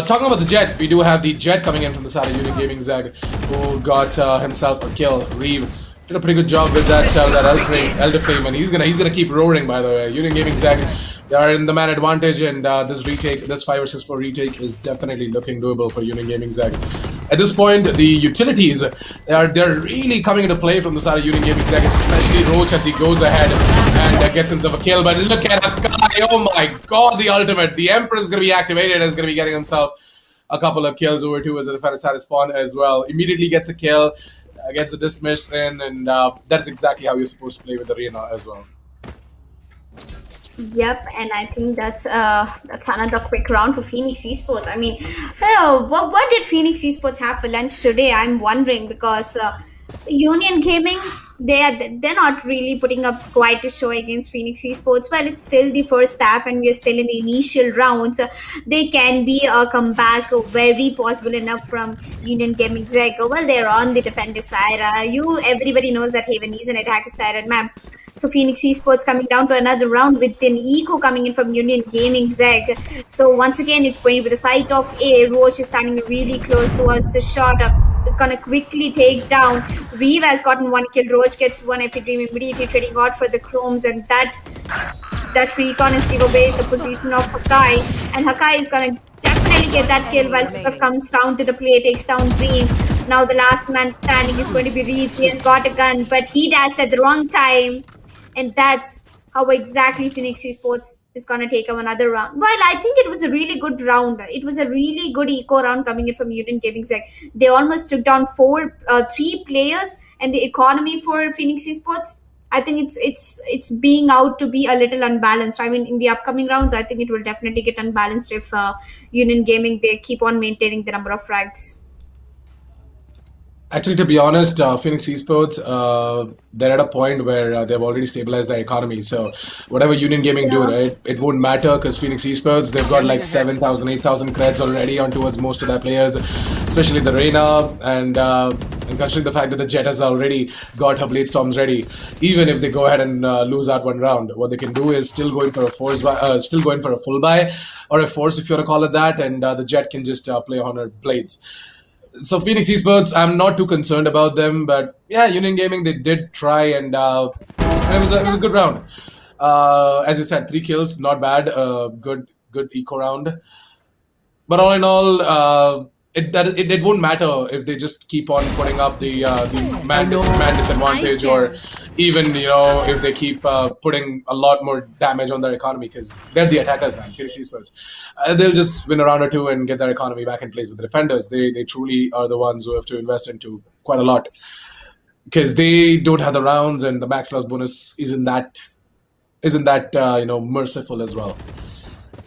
Talking about the Jet, we do have the Jet coming in from the side of Union Gaming ZEGG, who got himself a kill. Reeve did a pretty good job with that Elder Flame, and he's gonna keep roaring. By the way, Union Gaming ZEGG, they are in the man advantage, and this 5 versus 4 retake is definitely looking doable for Union Gaming ZEGG. At this point, the utilities they're really coming into play from the side of Union Gaming ZEGG, especially Roach as he goes ahead and gets himself a kill. But look at that guy! Oh my God, the ultimate! The Emperor is going to be activated and is going to be getting himself a couple of kills over to as a defender side spawn as well. Immediately gets a kill, gets a dismiss in, and that's exactly how you're supposed to play with the Arena as well. Yep, and I think that's another quick round for FENIX Esports. I mean, what did FENIX Esports have for lunch today? I'm wondering, because Union Gaming, they're not really putting up quite a show against FENIX Esports. Well, it's still the first half and we're still in the initial rounds. They can be a comeback very possible enough from Union Gaming ZEGG. Well, they're on the defender side. Everybody knows that Haven is an attacker side, and ma'am. So FENIX Esports coming down to another round with an eco coming in from Union Gaming ZEGG. So once again, it's going with the side of A. Roach is standing really close towards the shot. It's going to quickly take down. Reeve has gotten 1 kill. Roach gets 1 FE Dream, immediately trading out for the Chromes, and that recon is give away the position of Hakai. And Hakai is going to definitely get that kill while Pukov comes down to the play, takes down Dream. Now the last man standing is going to be Reeve. He has got a gun, but he dashed at the wrong time. And that's how exactly FENIX Esports is going to take up another round. Well, I think it was a really good round. It was a really good eco round coming in from Union Gaming ZEGG. They almost took down 3 players, and the economy for FENIX Esports, I think it's being out to be a little unbalanced. I mean, in the upcoming rounds, I think it will definitely get unbalanced if Union Gaming, they keep on maintaining the number of frags. Actually, to be honest, FENIX Esports, they're at a point where they've already stabilized their economy. So whatever Union Gaming do, right, it won't matter, because FENIX Esports, they've got like 7,000, 8,000 creds already on towards most of their players, especially the Reyna, and considering the fact that the Jet has already got her Blade Storms ready. Even if they go ahead and lose out 1 round, what they can do is still going for a full buy, or a force if you want to call it that, and the Jet can just play on her blades. So FENIX Esports, I'm not too concerned about them, but yeah, Union Gaming, they did try, and it was a good round. As you said, 3 kills, not bad. Good eco round. But all in all, it won't matter if they just keep on putting up the man disadvantage, or even if they keep putting a lot more damage on their economy, because they're the attackers, man. FENIX Esports, they'll just win a round or 2 and get their economy back in place with the defenders. They truly are the ones who have to invest into quite a lot, because they don't have the rounds, and the max loss bonus isn't that merciful as well.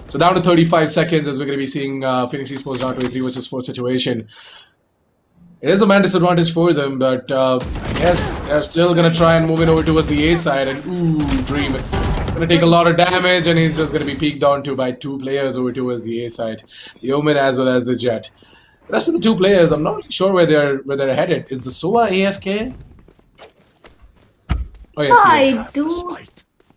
So down to 35 seconds as we're going to be seeing FENIX Esports down to a 3 versus 4 situation. It is a man disadvantage for them, but I guess they're still going to try and move it over towards the A side. And ooh, Dream going to take a lot of damage, and he's just going to be peeked onto by 2 players over towards the A side. The Omen as well as the Jet. The rest of the 2 players, I'm not really sure where they're headed. Is the SOA AFK? Oh yes, I do.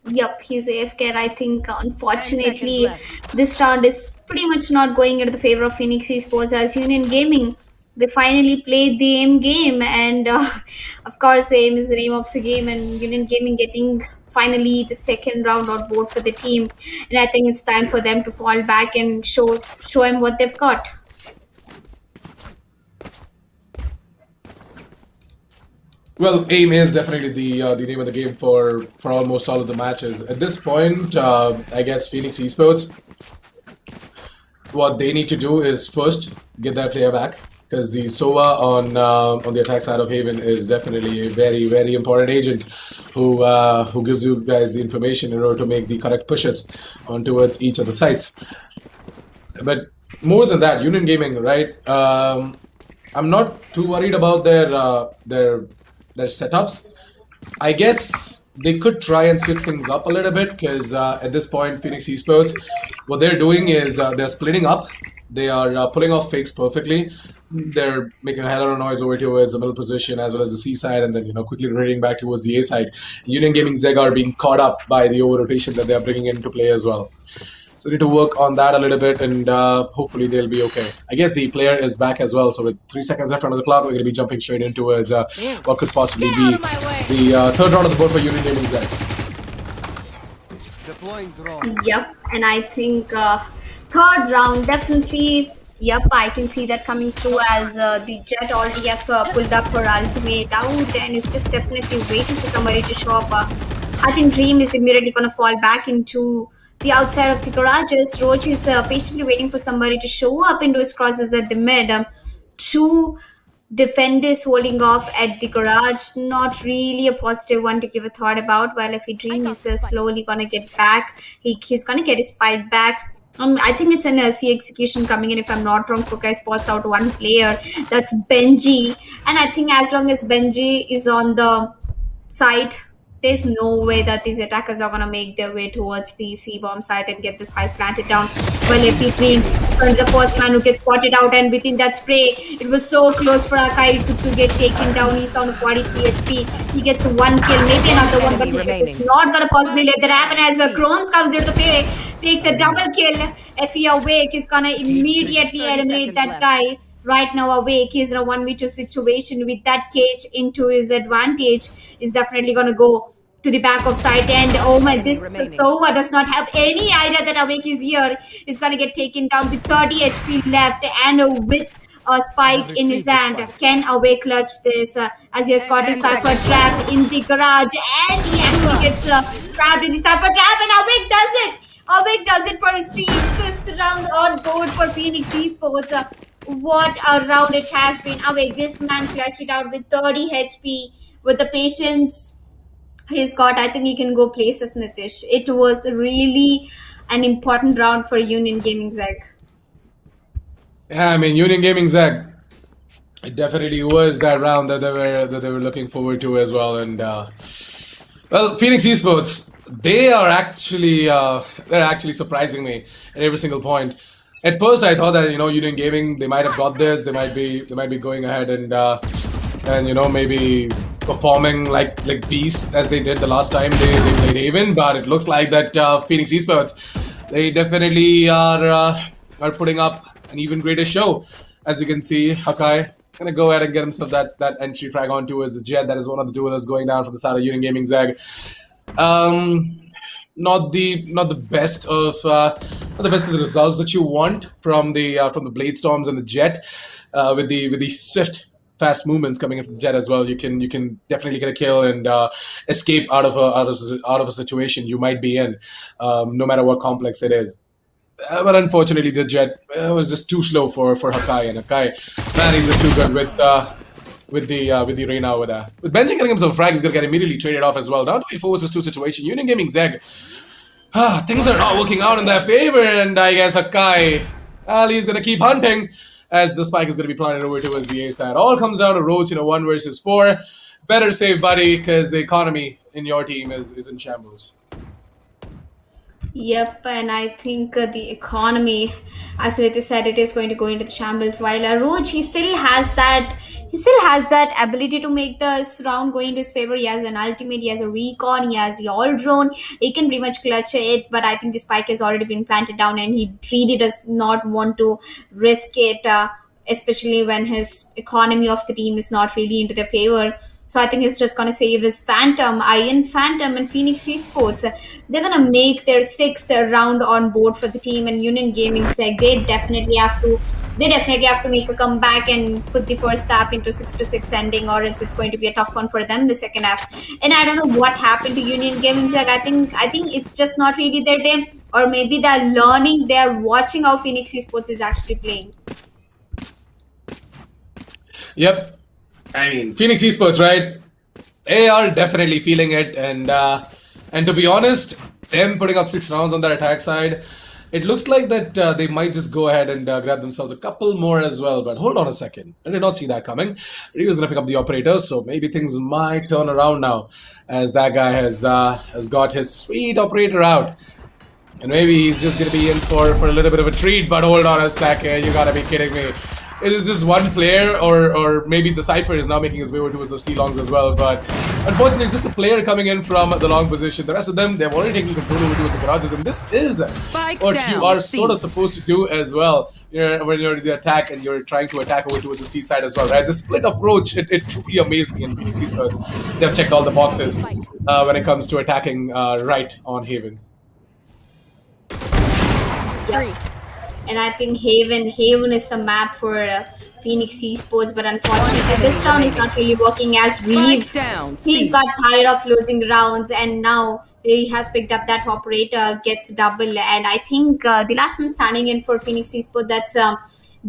Yep, he's AFK. I think, unfortunately, this round is pretty much not going into the favor of FENIX Esports, as Union Gaming, they finally played the AIM game, and of course, AIM is the name of the game, and Union Gaming getting finally the 2nd round on board for the team, and I think it's time for them to fall back and show him what they've got. Well, AIM is definitely the name of the game for almost all of the matches. At this point, I guess FENIX Esports, what they need to do is first get their player back, because the SOA on the attack side of Haven is definitely a very, very important agent who gives you guys the information in order to make the correct pushes on towards each of the sites. But more than that, Union Gaming, right? I'm not too worried about their setups. I guess they could try and switch things up a little bit, because at this point, FENIX Esports, what they're doing is they're splitting up. They are pulling off fakes perfectly. they're making a hell of a noise over towards the middle position as well as the C side, and then quickly rotating back towards the A side. Union Gaming ZEGG are being caught up by the over rotation that they are bringing into play as well. So need to work on that a little bit, and hopefully they'll be okay. I guess the player is back as well. So with 3 seconds left on the clock, we're going to be jumping straight in towards what could possibly be the third round of the board for Union Gaming ZEGG. Deploying drone. Yep, and I think third round definitely. Yep, I can see that coming through as the Jet already has pulled up her ultimate out and is just definitely waiting for somebody to show up. I think Dream is immediately going to fall back into the outside of the garages. Roach is patiently waiting for somebody to show up into his crosses at the mid. Two defenders holding off at the garage, not really a positive one to give a thought about. While if he Dream is slowly going to get back, he's going to get his spike back. I think it's an C execution coming in, if I'm not wrong. Kokai spots out one player, that's Benji, and I think as long as Benji is on the site, there's no way that these attackers are going to make their way towards the C-bomb site and get the spike planted down. Well, if he Dream turned the first man who gets spotted out, and within that spray, it was so close for Akai to get taken down. He's down to 43 HP. He gets one kill, maybe another one, but it's not going to possibly let that happen as Chromes comes into the play, takes a double kill. FE Awake is going to immediately eliminate that guy. Right now, Awake is in a 1v2 situation with that cage into his advantage. Is definitely going to go to the back of site, and oh my, this Sova does not have any idea that Awake is here. It's going to get taken down with 30 HP left and with a spike in his hand. Can Awake clutch this as he has got a Cypher trap in the garage, and he actually gets trapped in the Cypher trap, and Awake does it. Awake does it for his team. 5th round on board for FENIX Esports. What a round it has been. Awake, this man clutched it out with 30 HP with the patience he's got. I think he can go places, Nitish. It was really an important round for Union Gaming ZEGG. Yeah, I mean, Union Gaming ZEGG, it definitely was that round that they were looking forward to as well. And well, FENIX Esports, they're actually surprising me at every single point. At first, I thought that Union Gaming, they might have got this. They might be going ahead and maybe performing like beasts as they did the last time they played Haven. But it looks like that FENIX Esports, they definitely are putting up an even greater show. As you can see, Hakai gonna go ahead and get himself that entry frag on towards the Jet. That is one of the duelers going down from the side of Union Gaming ZEGG. Not the best of the results that you want from the Blade Storms and the Jet. With the swift, fast movements coming in from the Jet as well, you can definitely get a kill and escape out of a situation you might be in, no matter what complex it is. But unfortunately, the Jet was just too slow for Hakai, and Hakai, man, he's just too good with the Reyna over there. With Benji getting himself a frag, he's gonna get immediately traded off as well. Down to a 4 vs 2 situation. Union Gaming ZEGG, things are not working out in their favor, and I guess Hakai, well, he's gonna keep hunting as the spike is gonna be planted over towards the A side. All comes down to Roach in a 1 vs 4. Better save, buddy, because the economy in your team is in shambles. Yep, and I think the economy, as Rita said, it is going to go into the shambles. While Roach, he still has that ability to make this round go into his favor. He has an ultimate, he has a recon, he has the all drone. He can pretty much clutch it, but I think the spike has already been planted down, and he really does not want to risk it, especially when his economy of the team is not really into their favor. So I think he's just going to save his Phantom, Iron Phantom, and FENIX Esports. They're going to make their 6th round on board for the team, and Union Gaming ZEGG, they definitely have to make a comeback and put the first half into 6-6 ending, or else it's going to be a tough one for them the second half. And I don't know what happened to Union Gaming ZEGG. I think it's just not really their day, or maybe they're learning, they're watching how FENIX Esports is actually playing. Yep. I mean, FENIX Esports, right? They are definitely feeling it, and to be honest, them putting up 6 rounds on their attack side, it looks like that they might just go ahead and grab themselves a couple more as well. But hold on a second, I did not see that coming. Rio's gonna pick up the operator, so maybe things might turn around now, as that guy has got his sweet operator out, and maybe he's just gonna be in for a little bit of a treat. But hold on a second, you gotta be kidding me. it is just one player, or maybe the Cypher is now making his way over towards the C-longs as well. But unfortunately, it's just a player coming in from the long position. The rest of them, they've already taken control over towards the garages, and this is what you are sort of supposed to do as well. When you're in the attack and you're trying to attack over towards the C side as well, right? The split approach, it truly amazed me in FENIX Esports. They've checked all the boxes when it comes to attacking right on Haven. Yep. And I think Haven is the map for FENIX Esports, but unfortunately this round is not really working as Reeve. He's got tired of losing rounds, and now he has picked up that operator, gets double, and I think the last man standing in for FENIX Esports, that's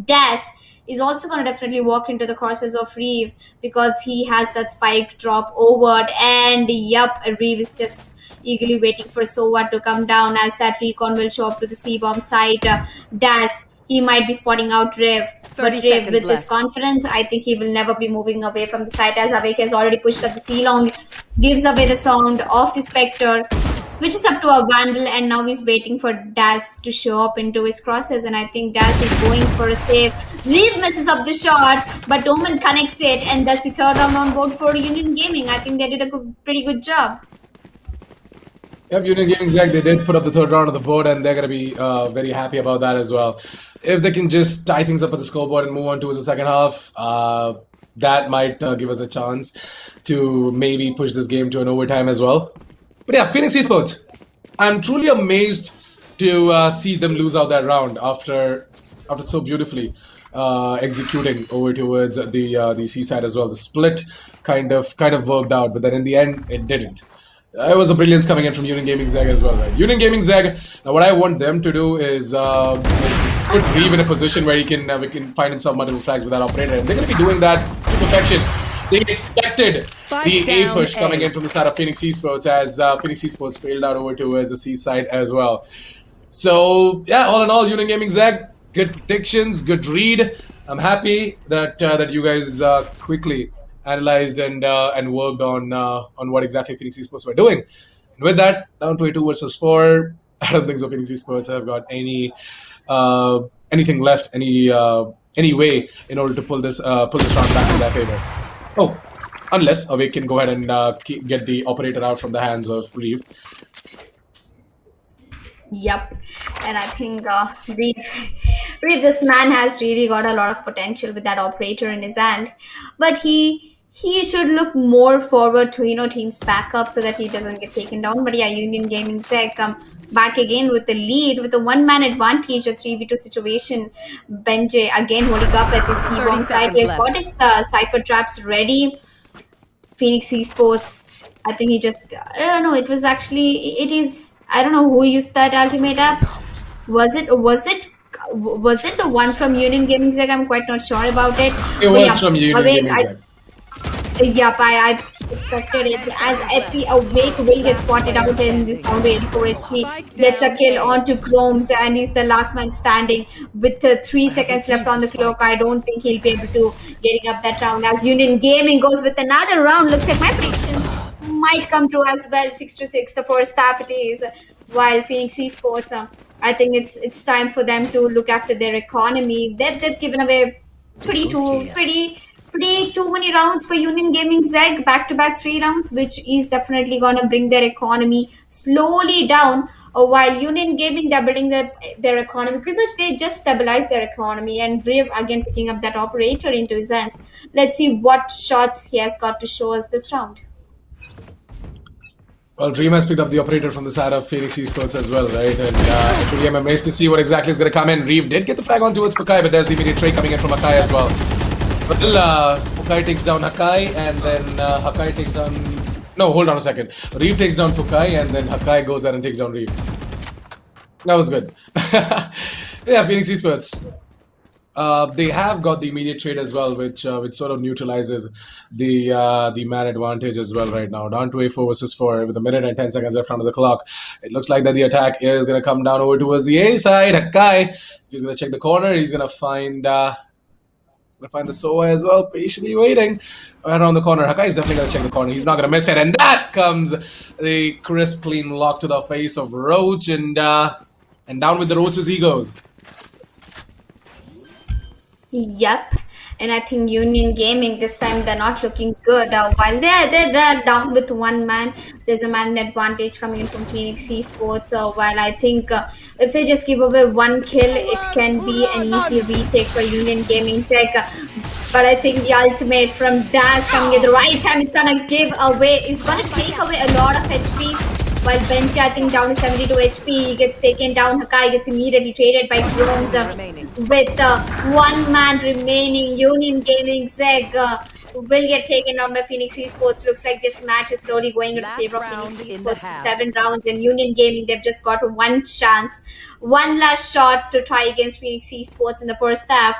Das, is also going to definitely walk into the courses of Reeve because he has that spike drop over, and yep, Reeve is just eagerly waiting for Sova to come down as that recon will show up to the C-bomb site. Das, he might be spotting out Rev, but Rev with his confidence, I think he will never be moving away from the site as Avik has already pushed up the C-long, gives away the sound of the Spectre, switches up to a Vandal, and now he's waiting for Das to show up into his crosses, and I think Das is going for a save. Reeve messes up the shot, but Omen connects it, and that's the third round on board for Union Gaming. I think they did a pretty good job. Yep, Union Gaming ZEGG, they did put up the third round on the board, and they're going to be very happy about that as well. If they can just tie things up at the scoreboard and move on towards the second half, that might give us a chance to maybe push this game to an overtime as well. But yeah, FENIX Esports, I'm truly amazed to see them lose out that round after so beautifully executing over towards the C side as well. The split kind of worked out, but then in the end, it didn't. It was a brilliance coming in from Union Gaming ZEGG as well, right? Union Gaming ZEGG, now what I want them to do is put Reeve in a position where he can find himself multiple frags with that operator, and they're going to be doing that to perfection. They expected the A push coming in from the side of FENIX Esports as FENIX Esports failed out over towards the C side as well. So yeah, all in all, Union Gaming ZEGG, good predictions, good read. I'm happy that that you guys quickly analyzed and worked on what exactly FENIX Esports were doing. And with that, down to a 2 versus 4. I don't think so. FENIX Esports have got anything left, any way in order to pull this round back in their favor. Oh, unless Awake can go ahead and get the operator out from the hands of Reeve. Yep, and I think Reeve, this man has really got a lot of potential with that operator in his hand, but he should look more forward to team's backup so that he doesn't get taken down. But yeah, Union Gaming ZEGG come back again with the lead with a 1-man advantage, a 3v2 situation. Benjay again holding up at the C-bomb side. He has got his Cypher traps ready. FENIX Esports, I think he just, I don't know, it is, I don't know who used that ultimate app. Was it the one from Union Gaming ZEGG? I'm quite not sure about it. It was from Union Gaming ZEGG. Yep, I expected it as FE Awake will get spotted out in this round 84 HP. Gets a kill onto Chromes and he's the last man standing with 3 seconds left on the clock. I don't think he'll be able to getting up that round as Union Gaming goes with another round. Looks like my predictions might come true as well. 6-6, the first half it is. While FENIX Esports, I think it's time for them to look after their economy. They've given away pretty too many rounds for Union Gaming ZEGG, back-to-back 3 rounds, which is definitely going to bring their economy slowly down. While Union Gaming, they're building their economy. Pretty much they just stabilized their economy, and Reeve again picking up that operator into his hands. Let's see what shots he has got to show us this round. Well, Dream has picked up the operator from the side of FENIX Esports as well, right? And actually I'm amazed to see what exactly is going to come in. Reeve did get the frag on towards Pukai, but there's the immediate trade coming in from Hakai as well. Well, Pukai takes down Hakai, and then Hakai takes down... No, hold on a second. Reeve takes down Pukai, and then Hakai goes out and takes down Reeve. That was good. Yeah, FENIX Esports. They have got the immediate trade as well, which sort of neutralizes the man advantage as well right now. Down to a 4 versus 4 with a minute and 10 seconds left under the clock. It looks like that the attack is going to come down over towards the A side. Hakai, he's going to check the corner. He's going to find... the Soa as well, patiently waiting right around the corner. Hakai is definitely going to check the corner. He's not going to miss it. And that comes the crisp, clean lock to the face of Roach. And down with the Roaches he goes. Yep, and I think Union Gaming this time they're not looking good. While they're down with one man, there's a man advantage coming in from Phoenix Esports. While I think if they just give away one kill, it can be an easy retake for Union Gaming ZEGG. But I think the ultimate from Daz coming at the right time is gonna give away. Is gonna take away a lot of HP. While Benji, I think, down to 72 HP, he gets taken down. Hakai gets immediately traded by drones with one man remaining. Union Gaming ZEGG will get taken down by Phoenix Esports. Looks like this match is slowly going in favor of Phoenix Esports with 7 rounds. And Union Gaming, they've just got one chance, one last shot to try against Phoenix Esports in the first half.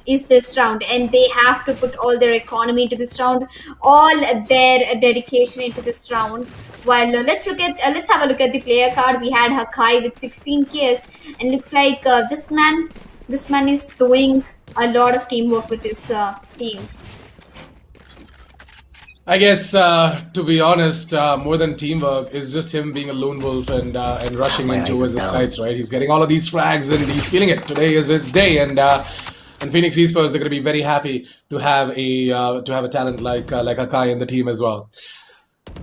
Is this round, and they have to put all their economy into this round, all their dedication into this round. While let's have a look at the player card. We had Hakai with 16 kills, and looks like this man is doing a lot of teamwork with his team. I guess, to be honest, more than teamwork is just him being a lone wolf and rushing in towards the sites. Right, he's getting all of these frags and he's feeling it. Today is his day, and Phoenix Esports, they're going to be very happy to have a talent like Hakai in the team as well.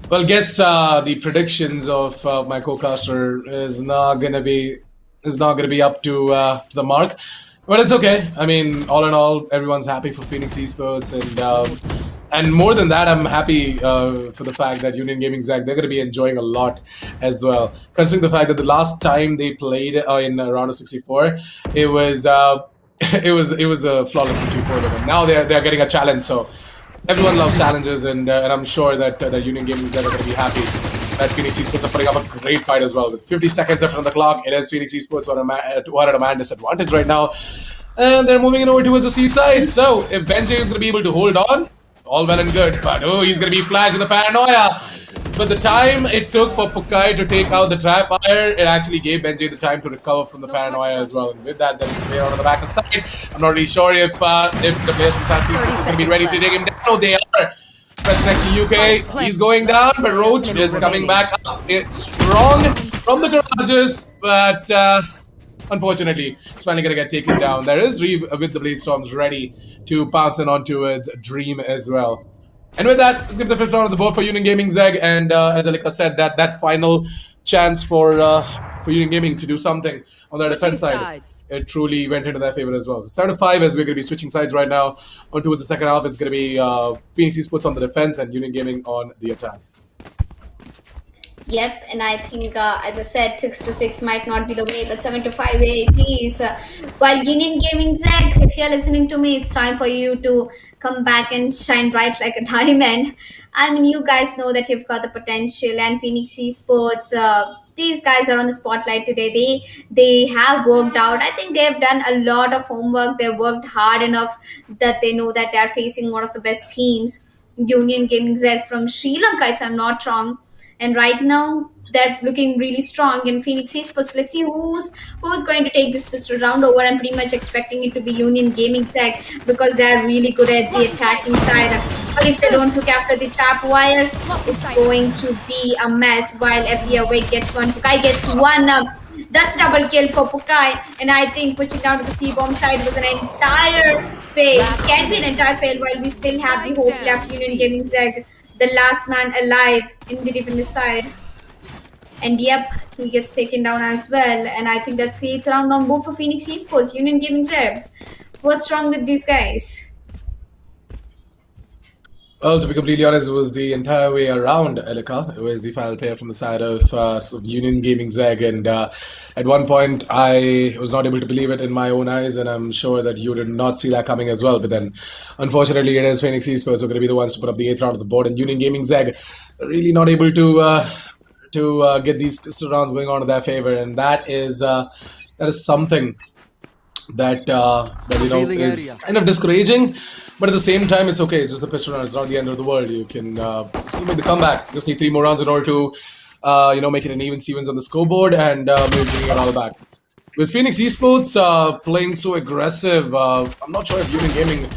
Well, guess the predictions of my co-caster is not gonna be up to the mark, but it's okay. I mean, all in all, everyone's happy for Phoenix Esports, and more than that, I'm happy for the fact that Union Gaming ZEGG, they're gonna be enjoying a lot as well. Considering the fact that the last time they played in round of 64, it was it was a flawless victory for them, and now they're getting a challenge. So everyone loves challenges, and I'm sure that Union Gaming ZEGG are going to be happy that Phoenix Esports are putting up a great fight as well. With 50 seconds left on the clock, it is Phoenix Esports who are at a man disadvantage right now, and they're moving in over towards the seaside. So if Benji is going to be able to hold on, all well and good. But oh, he's going to be flashed with the paranoia. But the time it took for Pukai to take out the tripwire, it actually gave Benji the time to recover from the paranoia as well. And with that, there's a player on the back side. I'm not really sure if the players from South East are going to be ready to take him down. Oh, they are. Press next to UK. He's going down, but Roach is coming back up. It's strong from the garages, but unfortunately, it's finally going to get taken down. There is Reeve with the Blade Storms ready to pounce in on towards Dream as well. And with that, let's give the 5th round of the board for Union Gaming ZEGG. And as Alika said, that final chance for Union Gaming to do something on their defense side, it truly went into their favor as well. So 7-5 as we're going to be switching sides right now. On towards the second half, it's going to be Phoenix Esports on the defense and Union Gaming on the attack. Yep, and I think, as I said, 6-6 might not be the way, but 7-5 it is. While Union Gaming ZEGG, if you're listening to me, it's time for you to come back and shine bright like a diamond. I mean, you guys know that you've got the potential, and Phoenix Esports, these guys are on the spotlight today. They have worked out. I think they've done a lot of homework. They've worked hard enough that they know that they're facing one of the best teams, Union Gaming ZEGG from Sri Lanka, if I'm not wrong. And right now, they're looking really strong in Phoenix Esports. Let's see who's going to take this pistol round over. I'm pretty much expecting it to be Union Gaming ZEGG because they're really good at the attacking side. But if they don't look after the trap wires, it's going to be a mess. While FE Awake gets one, Pukai gets one. That's double kill for Pukai. And I think pushing down to the C-bomb side was an entire fail. Can't be an entire fail while we still have the hope left. Union Gaming ZEGG, the last man alive in the defensive side. And yep, he gets taken down as well. And I think that's the 8th round on board for Phoenix Esports, Union Gaming ZEGG. What's wrong with these guys? Well, to be completely honest, it was the entire way around, Elika. It was the final player from the side of Union Gaming ZEGG, and at one point I was not able to believe it in my own eyes, and I'm sure that you did not see that coming as well. But then, unfortunately, it is Phoenix Esports who are going to be the ones to put up the 8th round of the board, and Union Gaming ZEGG really not able to get these pistol rounds going on to their favor, and that is something that you know is kind of discouraging. But at the same time, it's okay. It's just the pistol round. It's not the end of the world. You can still make the comeback. Just need 3 more rounds in order to, make it an even Stevens on the scoreboard and maybe bring it all back. With Phoenix Esports playing so aggressive, I'm not sure if Union Gaming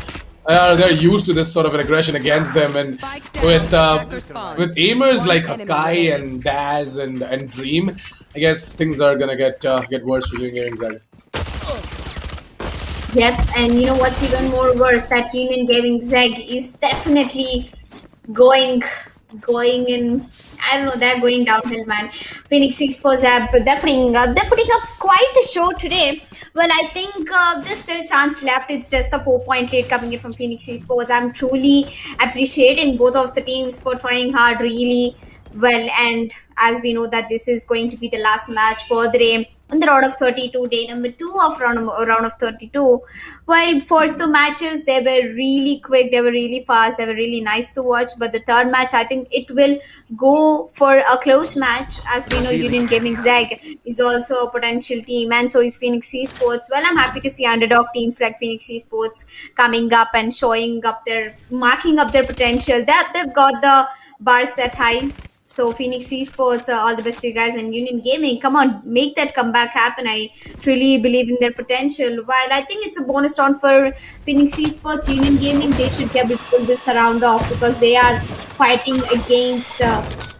they're used to this sort of an aggression against them. And with aimers like Hakai and Daz and Dream, I guess things are gonna get worse for Union Gaming ZEGG. Yep, and you know what's even more worse? That Union Gaming ZEGG is definitely going in. I don't know. They're going downhill, man. Phoenix Esports app. They're putting up quite a show today. Well, I think there's still a chance left. It's just a 4-point lead coming in from Phoenix Esports. I'm truly appreciating both of the teams for trying hard, really well. And as we know that this is going to be the last match for the day on the round of 32, day number 2 of round of 32. Well, first 2 matches, they were really quick, they were really fast, they were really nice to watch. But the third match, I think it will go for a close match. As we know, Union Gaming ZEGG is also a potential team, and so is Phoenix Esports. Well, I'm happy to see underdog teams like Phoenix Esports coming up and marking up their potential. That they've got the bar set high. So Phoenix Esports, all the best to you guys, and Union Gaming, come on, make that comeback happen. I truly believe in their potential. While I think it's a bonus round for Phoenix Esports, Union Gaming, they should be able to pull this round off because they are fighting against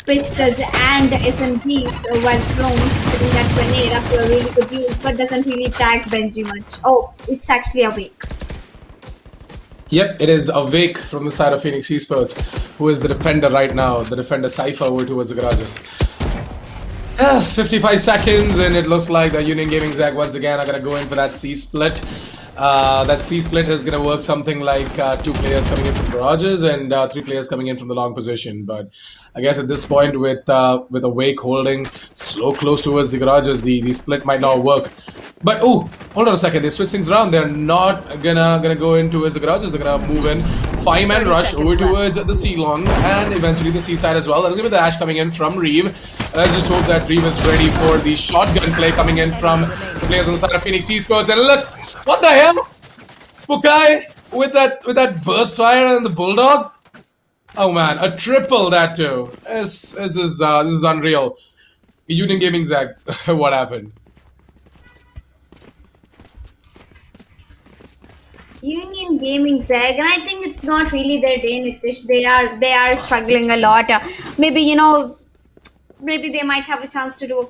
pistols and SMGs while drones putting that grenade after a really good use, but doesn't really tag Benji much. Oh, it's actually awake. Yep, it is Awake from the side of Phoenix Esports, who is the defender right now. The defender Cypher over towards the garages. 55 seconds, and it looks like the Union Gaming ZEGG once again are going to go in for that C-split. That C-split is going to work something like 2 players coming in from garages and 3 players coming in from the long position. But I guess at this point, with Awake holding slow close towards the garages, the split might not work. But oh, hold on a second. They switch things around. They're not gonna go in towards the garages. They're gonna move in 5-man rush over towards the C-long and eventually the C-side as well. There's gonna be the dash coming in from Reeve. Let's just hope that Reeve is ready for the shotgun play coming in from the players on the side of Phoenix Esports. And look, what the hell? Pukai with that burst fire and the bulldog. Oh man, a triple that too. This is unreal. Union Gaming ZEGG, what happened? Union Gaming ZEGG, and I think it's not really their day, Nitish. They are struggling a lot. Maybe maybe they might have a chance to do a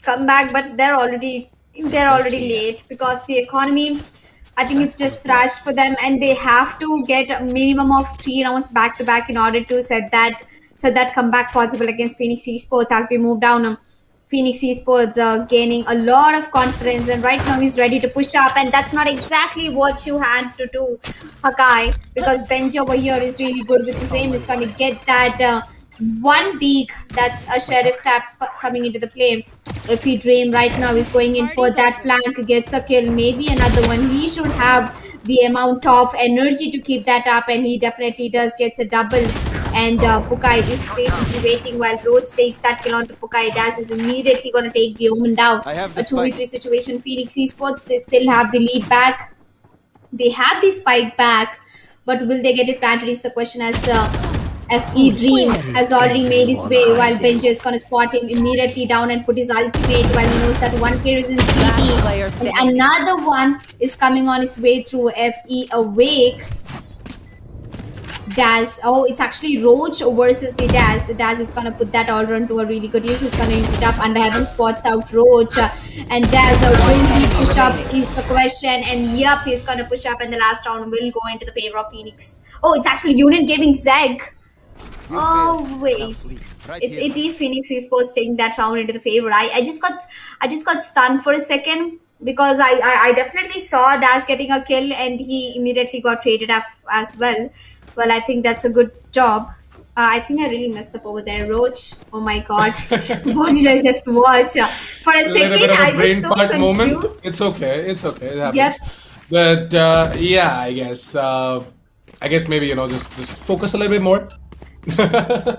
comeback, but they're already late because the economy, I think it's just thrashed for them, and they have to get a minimum of 3 rounds back to back in order to set that comeback possible against Phoenix Esports. As we move down, Phoenix Esports gaining a lot of confidence, and right now he's ready to push up, and that's not exactly what you had to do, Hakai, because Benji over here is really good with his aim. He's going to get that one peak. That's a sheriff tap coming into the play. If he dream right now is going in for that flank, gets a kill, maybe another one. He should have the amount of energy to keep that up, and he definitely does. Gets a double, and Pukai is patiently waiting while Roach takes that kill onto Pukai. Daz is immediately going to take the Omen down. A 2v3 situation. Phoenix Esports, they still have the lead back. They have the spike back, but will they get it planted is the question, as FE Dream has already made his way, while Benji is going to spot him immediately down and put his ultimate, while he knows that one player is in CT and another one is coming on his way through FE Awake. Daz, oh, it's actually Roach versus the Daz. Daz is going to put that all run to a really good use. He's going to use it up. Under Heaven spots out Roach. And Daz, will he push up is the question. And yep, he's going to push up, and the last round will go into the favor of Phoenix. Oh, it's actually Union Gaming ZEGG. Oh wait, it is Phoenix Esports taking that round into the favor. I just got stunned for a second because I definitely saw Daz getting a kill, and he immediately got traded up as well. Well, I think that's a good job. I think I really messed up over there, Roach. Oh my god, what did I just watch? For a second, I was so confused. Moment. It's okay. It happens. Yep. But yeah, I guess maybe just focus a little bit more. I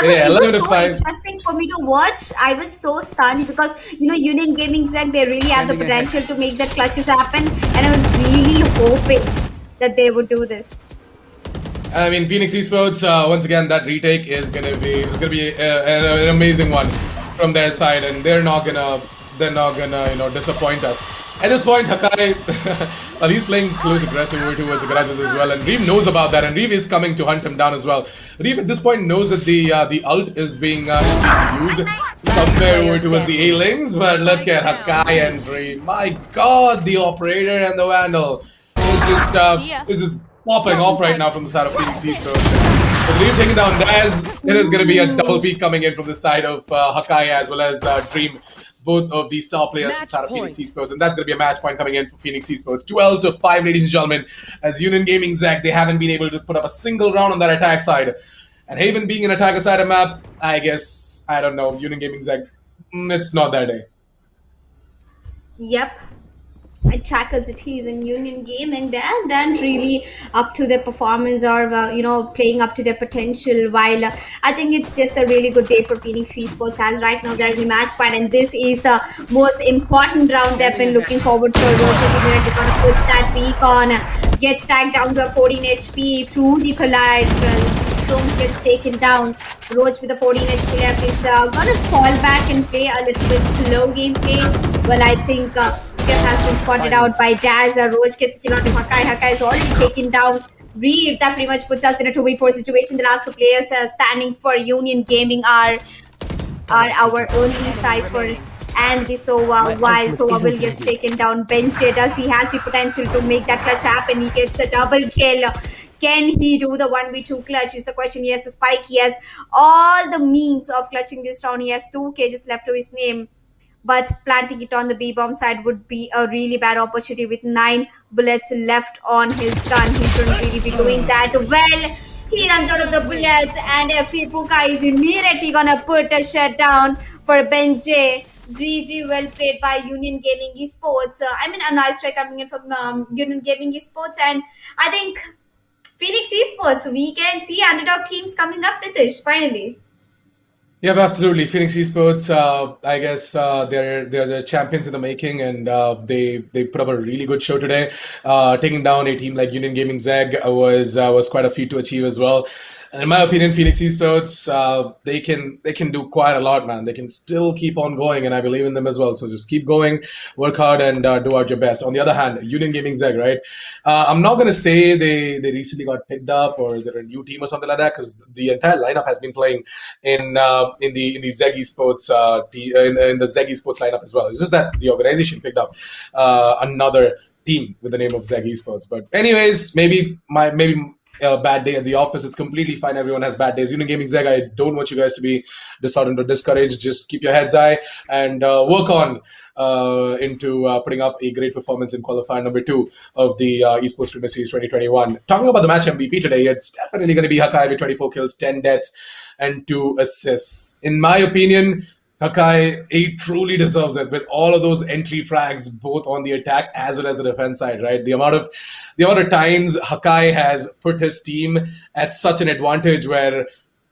mean, it was so interesting for me to watch. I was so stunned because, Union Gaming ZEGG, they really have the potential to make that clutches happen. And I was really hoping that they would do this. I mean, Phoenix Esports, once again, that retake is gonna be an amazing one from their side, and they're not gonna they're not gonna, disappoint us. At this point, Hakai, well, he's playing close aggressive over towards the garages as well, and Reeve knows about that, and Reeve is coming to hunt him down as well. Reeve at this point knows that the ult is being used somewhere over towards the A-lings, but look at Hakai and Reeve. My God, the operator and the Vandal is just popping off right now from the side of FENIX Esports. With Reeve taking down Daz, it is going to be a double peak coming in from the side of Hakai as well as Dream. Both of these star players from side of FENIX Esports, and that's going to be a match point coming in for FENIX Esports. 12-5, ladies and gentlemen, as Union Gaming ZEGG, they haven't been able to put up a single round on that attack side. And Haven being an attacker side of map, I guess, I don't know, Union Gaming ZEGG, it's not their day. Yep. Attackers it is in Union Gaming, they aren't really up to their performance or playing up to their potential, while I think it's just a really good day for FENIX Esports, as right now they're in the match point and this is the most important round they've been looking forward for. Roach is immediately going to put that recon, gets tagged down to a 14 HP through the collateral. Stones gets taken down. Roach with a 14 HP left is gonna fall back and play a little bit slow gameplay. Well, I think has been spotted out by Daz. Roach gets killed onto Hakai. Hakai is already taken down. Reeve, that pretty much puts us in a 2v4 situation. The last two players standing for Union Gaming are our only Cypher and the Sova, while Sova will get taken down. Benche, does he has the potential to make that clutch happen? He gets a double kill. Can he do the 1v2 clutch is the question. He has the spike. He has all the means of clutching this round. He has 2 cages left to his name. But planting it on the B-bomb side would be a really bad opportunity with 9 bullets left on his gun. He shouldn't really be doing that. Well, he runs out of the bullets and Puka is immediately gonna put a shutdown for Benje. GG, well played by Union Gaming Esports. A nice strike coming in from Union Gaming Esports, and I think FENIX Esports, we can see underdog teams coming up, Nitish, finally. Yep, absolutely. FENIX Esports, I guess they're the champions in the making, and they put up a really good show today. Taking down a team like Union Gaming ZEGG was quite a feat to achieve as well. And in my opinion, FENIX Esports, they can do quite a lot, man. They can still keep on going, and I believe in them as well. So just keep going, work hard, and do out your best. On the other hand, Union Gaming ZEGG, right? I'm not gonna say they recently got picked up or they're a new team or something like that, because the entire lineup has been playing in the ZEGG Esports in the ZEGG Esports lineup as well. It's just that the organization picked up another team with the name of ZEGG Esports. But anyways, maybe a bad day at the office. It's completely fine. Everyone has bad days. Union Gaming ZEGG, I don't want you guys to be disheartened or discouraged. Just keep your heads high and work on into putting up a great performance in qualifier number 2 of the Esportz Premier Series 2021. Talking about the match MVP today, it's definitely going to be Hakai with 24 kills, 10 deaths, and 2 assists. In my opinion, Hakai, he truly deserves it with all of those entry frags, both on the attack as well as the defense side, right? The amount of times Hakai has put his team at such an advantage where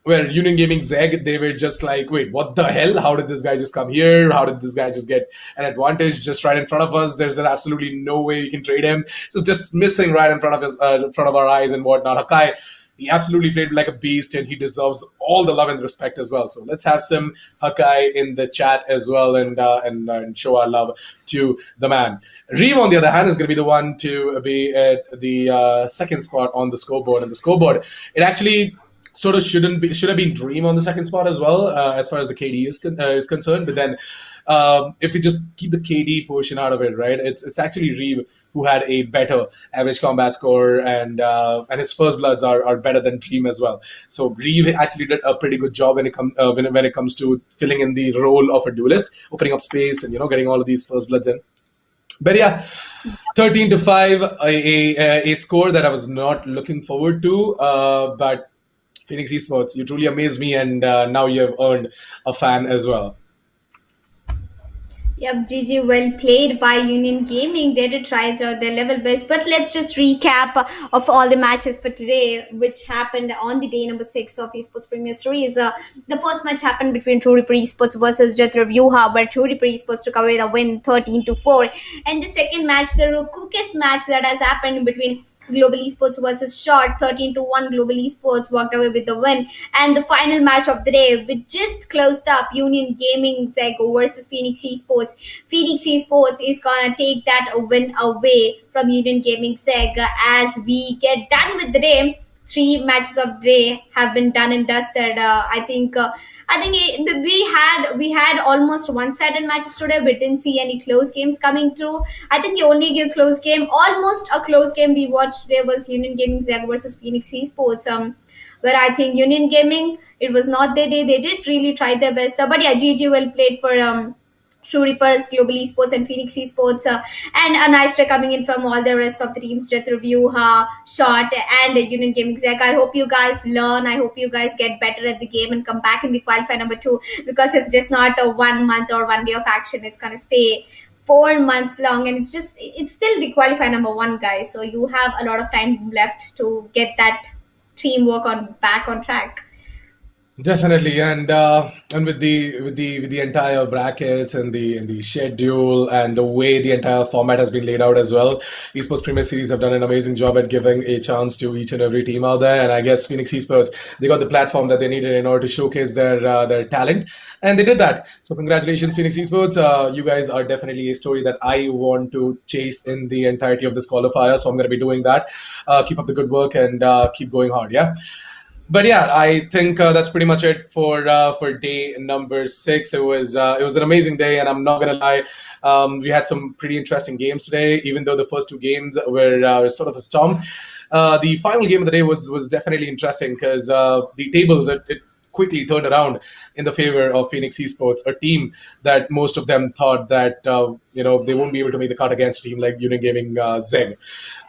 Union Gaming ZEGG, they were just like, wait, what the hell? How did this guy just come here? How did this guy just get an advantage just right in front of us? There's absolutely no way you can trade him. So just missing right in front of our eyes and whatnot. Hakai, he absolutely played like a beast, and he deserves all the love and respect as well. So let's have some Hakai in the chat as well, and show our love to the man. Reeve, on the other hand, is going to be the one to be at the second spot on the scoreboard. And the scoreboard, it actually sort of should have been Dream on the second spot as well, as far as the KD is concerned. But then, if we just keep the KD portion out of it, right? It's actually Reeve who had a better average combat score, and his first bloods are better than Dream as well. So Reeve actually did a pretty good job when it comes to filling in the role of a duelist, opening up space and getting all of these first bloods in. But yeah, 13-5, a score that I was not looking forward to, but FENIX Esports, you truly amazed me, and now you have earned a fan as well. Yep, GG, well played by Union Gaming. They did try their level best, but let's just recap of all the matches for today, which happened on the day number 6 of Esportz Premier Series. The first match happened between True Reaper Esports versus JETR VYUHA, where True Reaper Esports took away the win 13-4. And the second match, the quickest match that has happened between Global Esports versus SHAWTT. 13-1 Global Esports walked away with the win. And the final match of the day, we just closed up Union Gaming ZEGG versus FENIX Esports. FENIX Esports is gonna take that win away from Union Gaming ZEGG as we get done with the day. Three matches of the day have been done and dusted. We had almost one-sided matches today. We didn't see any close games coming through. I think the only close game, almost a close game we watched today was Union Gaming ZEGG versus FENIX Esports. Where I think Union Gaming, it was not their day. They did really try their best. But yeah, GG well played for True Reapers, Global Esports, and FENIX Esports, and a nice try coming in from all the rest of the teams: JETR, VYUHA, SHAWTT, and Union Gaming ZEGG. I hope you guys learn. I hope you guys get better at the game and come back in the qualifier number 2, because it's just not a 1 month or 1 day of action. It's gonna stay 4 months long, and it's still the qualifier number 1, guys. So you have a lot of time left to get that teamwork back on track. Definitely, and with the entire brackets and the schedule and the way the entire format has been laid out as well, Esports Premier Series have done an amazing job at giving a chance to each and every team out there. And I guess FENIX Esports, they got the platform that they needed in order to showcase their talent, and they did that. So congratulations, FENIX Esports. You guys are definitely a story that I want to chase in the entirety of this qualifier. So I'm going to be doing that. Keep up the good work and keep going hard. Yeah. But yeah, I think that's pretty much it for day number 6. It was an amazing day, and I'm not gonna lie, we had some pretty interesting games today. Even though the first 2 games were sort of a storm, the final game of the day was definitely interesting because the tables it quickly turned around in the favor of FENIX Esports, a team that most of them thought that they won't be able to make the cut against a team like Union Gaming ZEGG,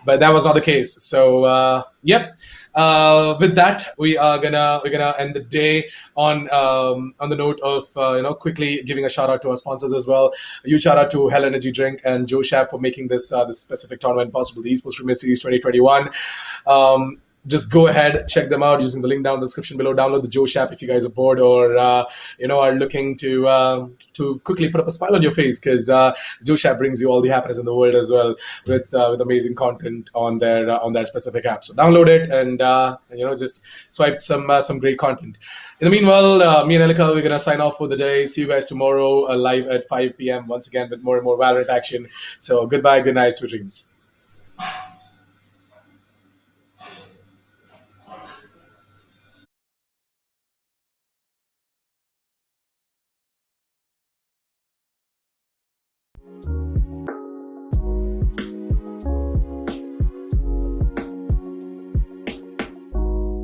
but that was not the case. So yep. With that, we're gonna end the day on the note of quickly giving a shout out to our sponsors as well. Huge shout out to Hell Energy Drink and Joe Shab for making this specific tournament possible, the Esports Premier Series 2021. Just go ahead, check them out using the link down in the description below. Download the Joe Shap if you guys are bored or are looking to quickly put up a smile on your face, because Joe Shap brings you all the happiness in the world as well with amazing content on their specific app. So download it and just swipe some great content. In the meanwhile, me and Elika, we're gonna sign off for the day. See you guys tomorrow live at 5 p.m. once again with more and more Valorant action. So goodbye, good night, sweet dreams.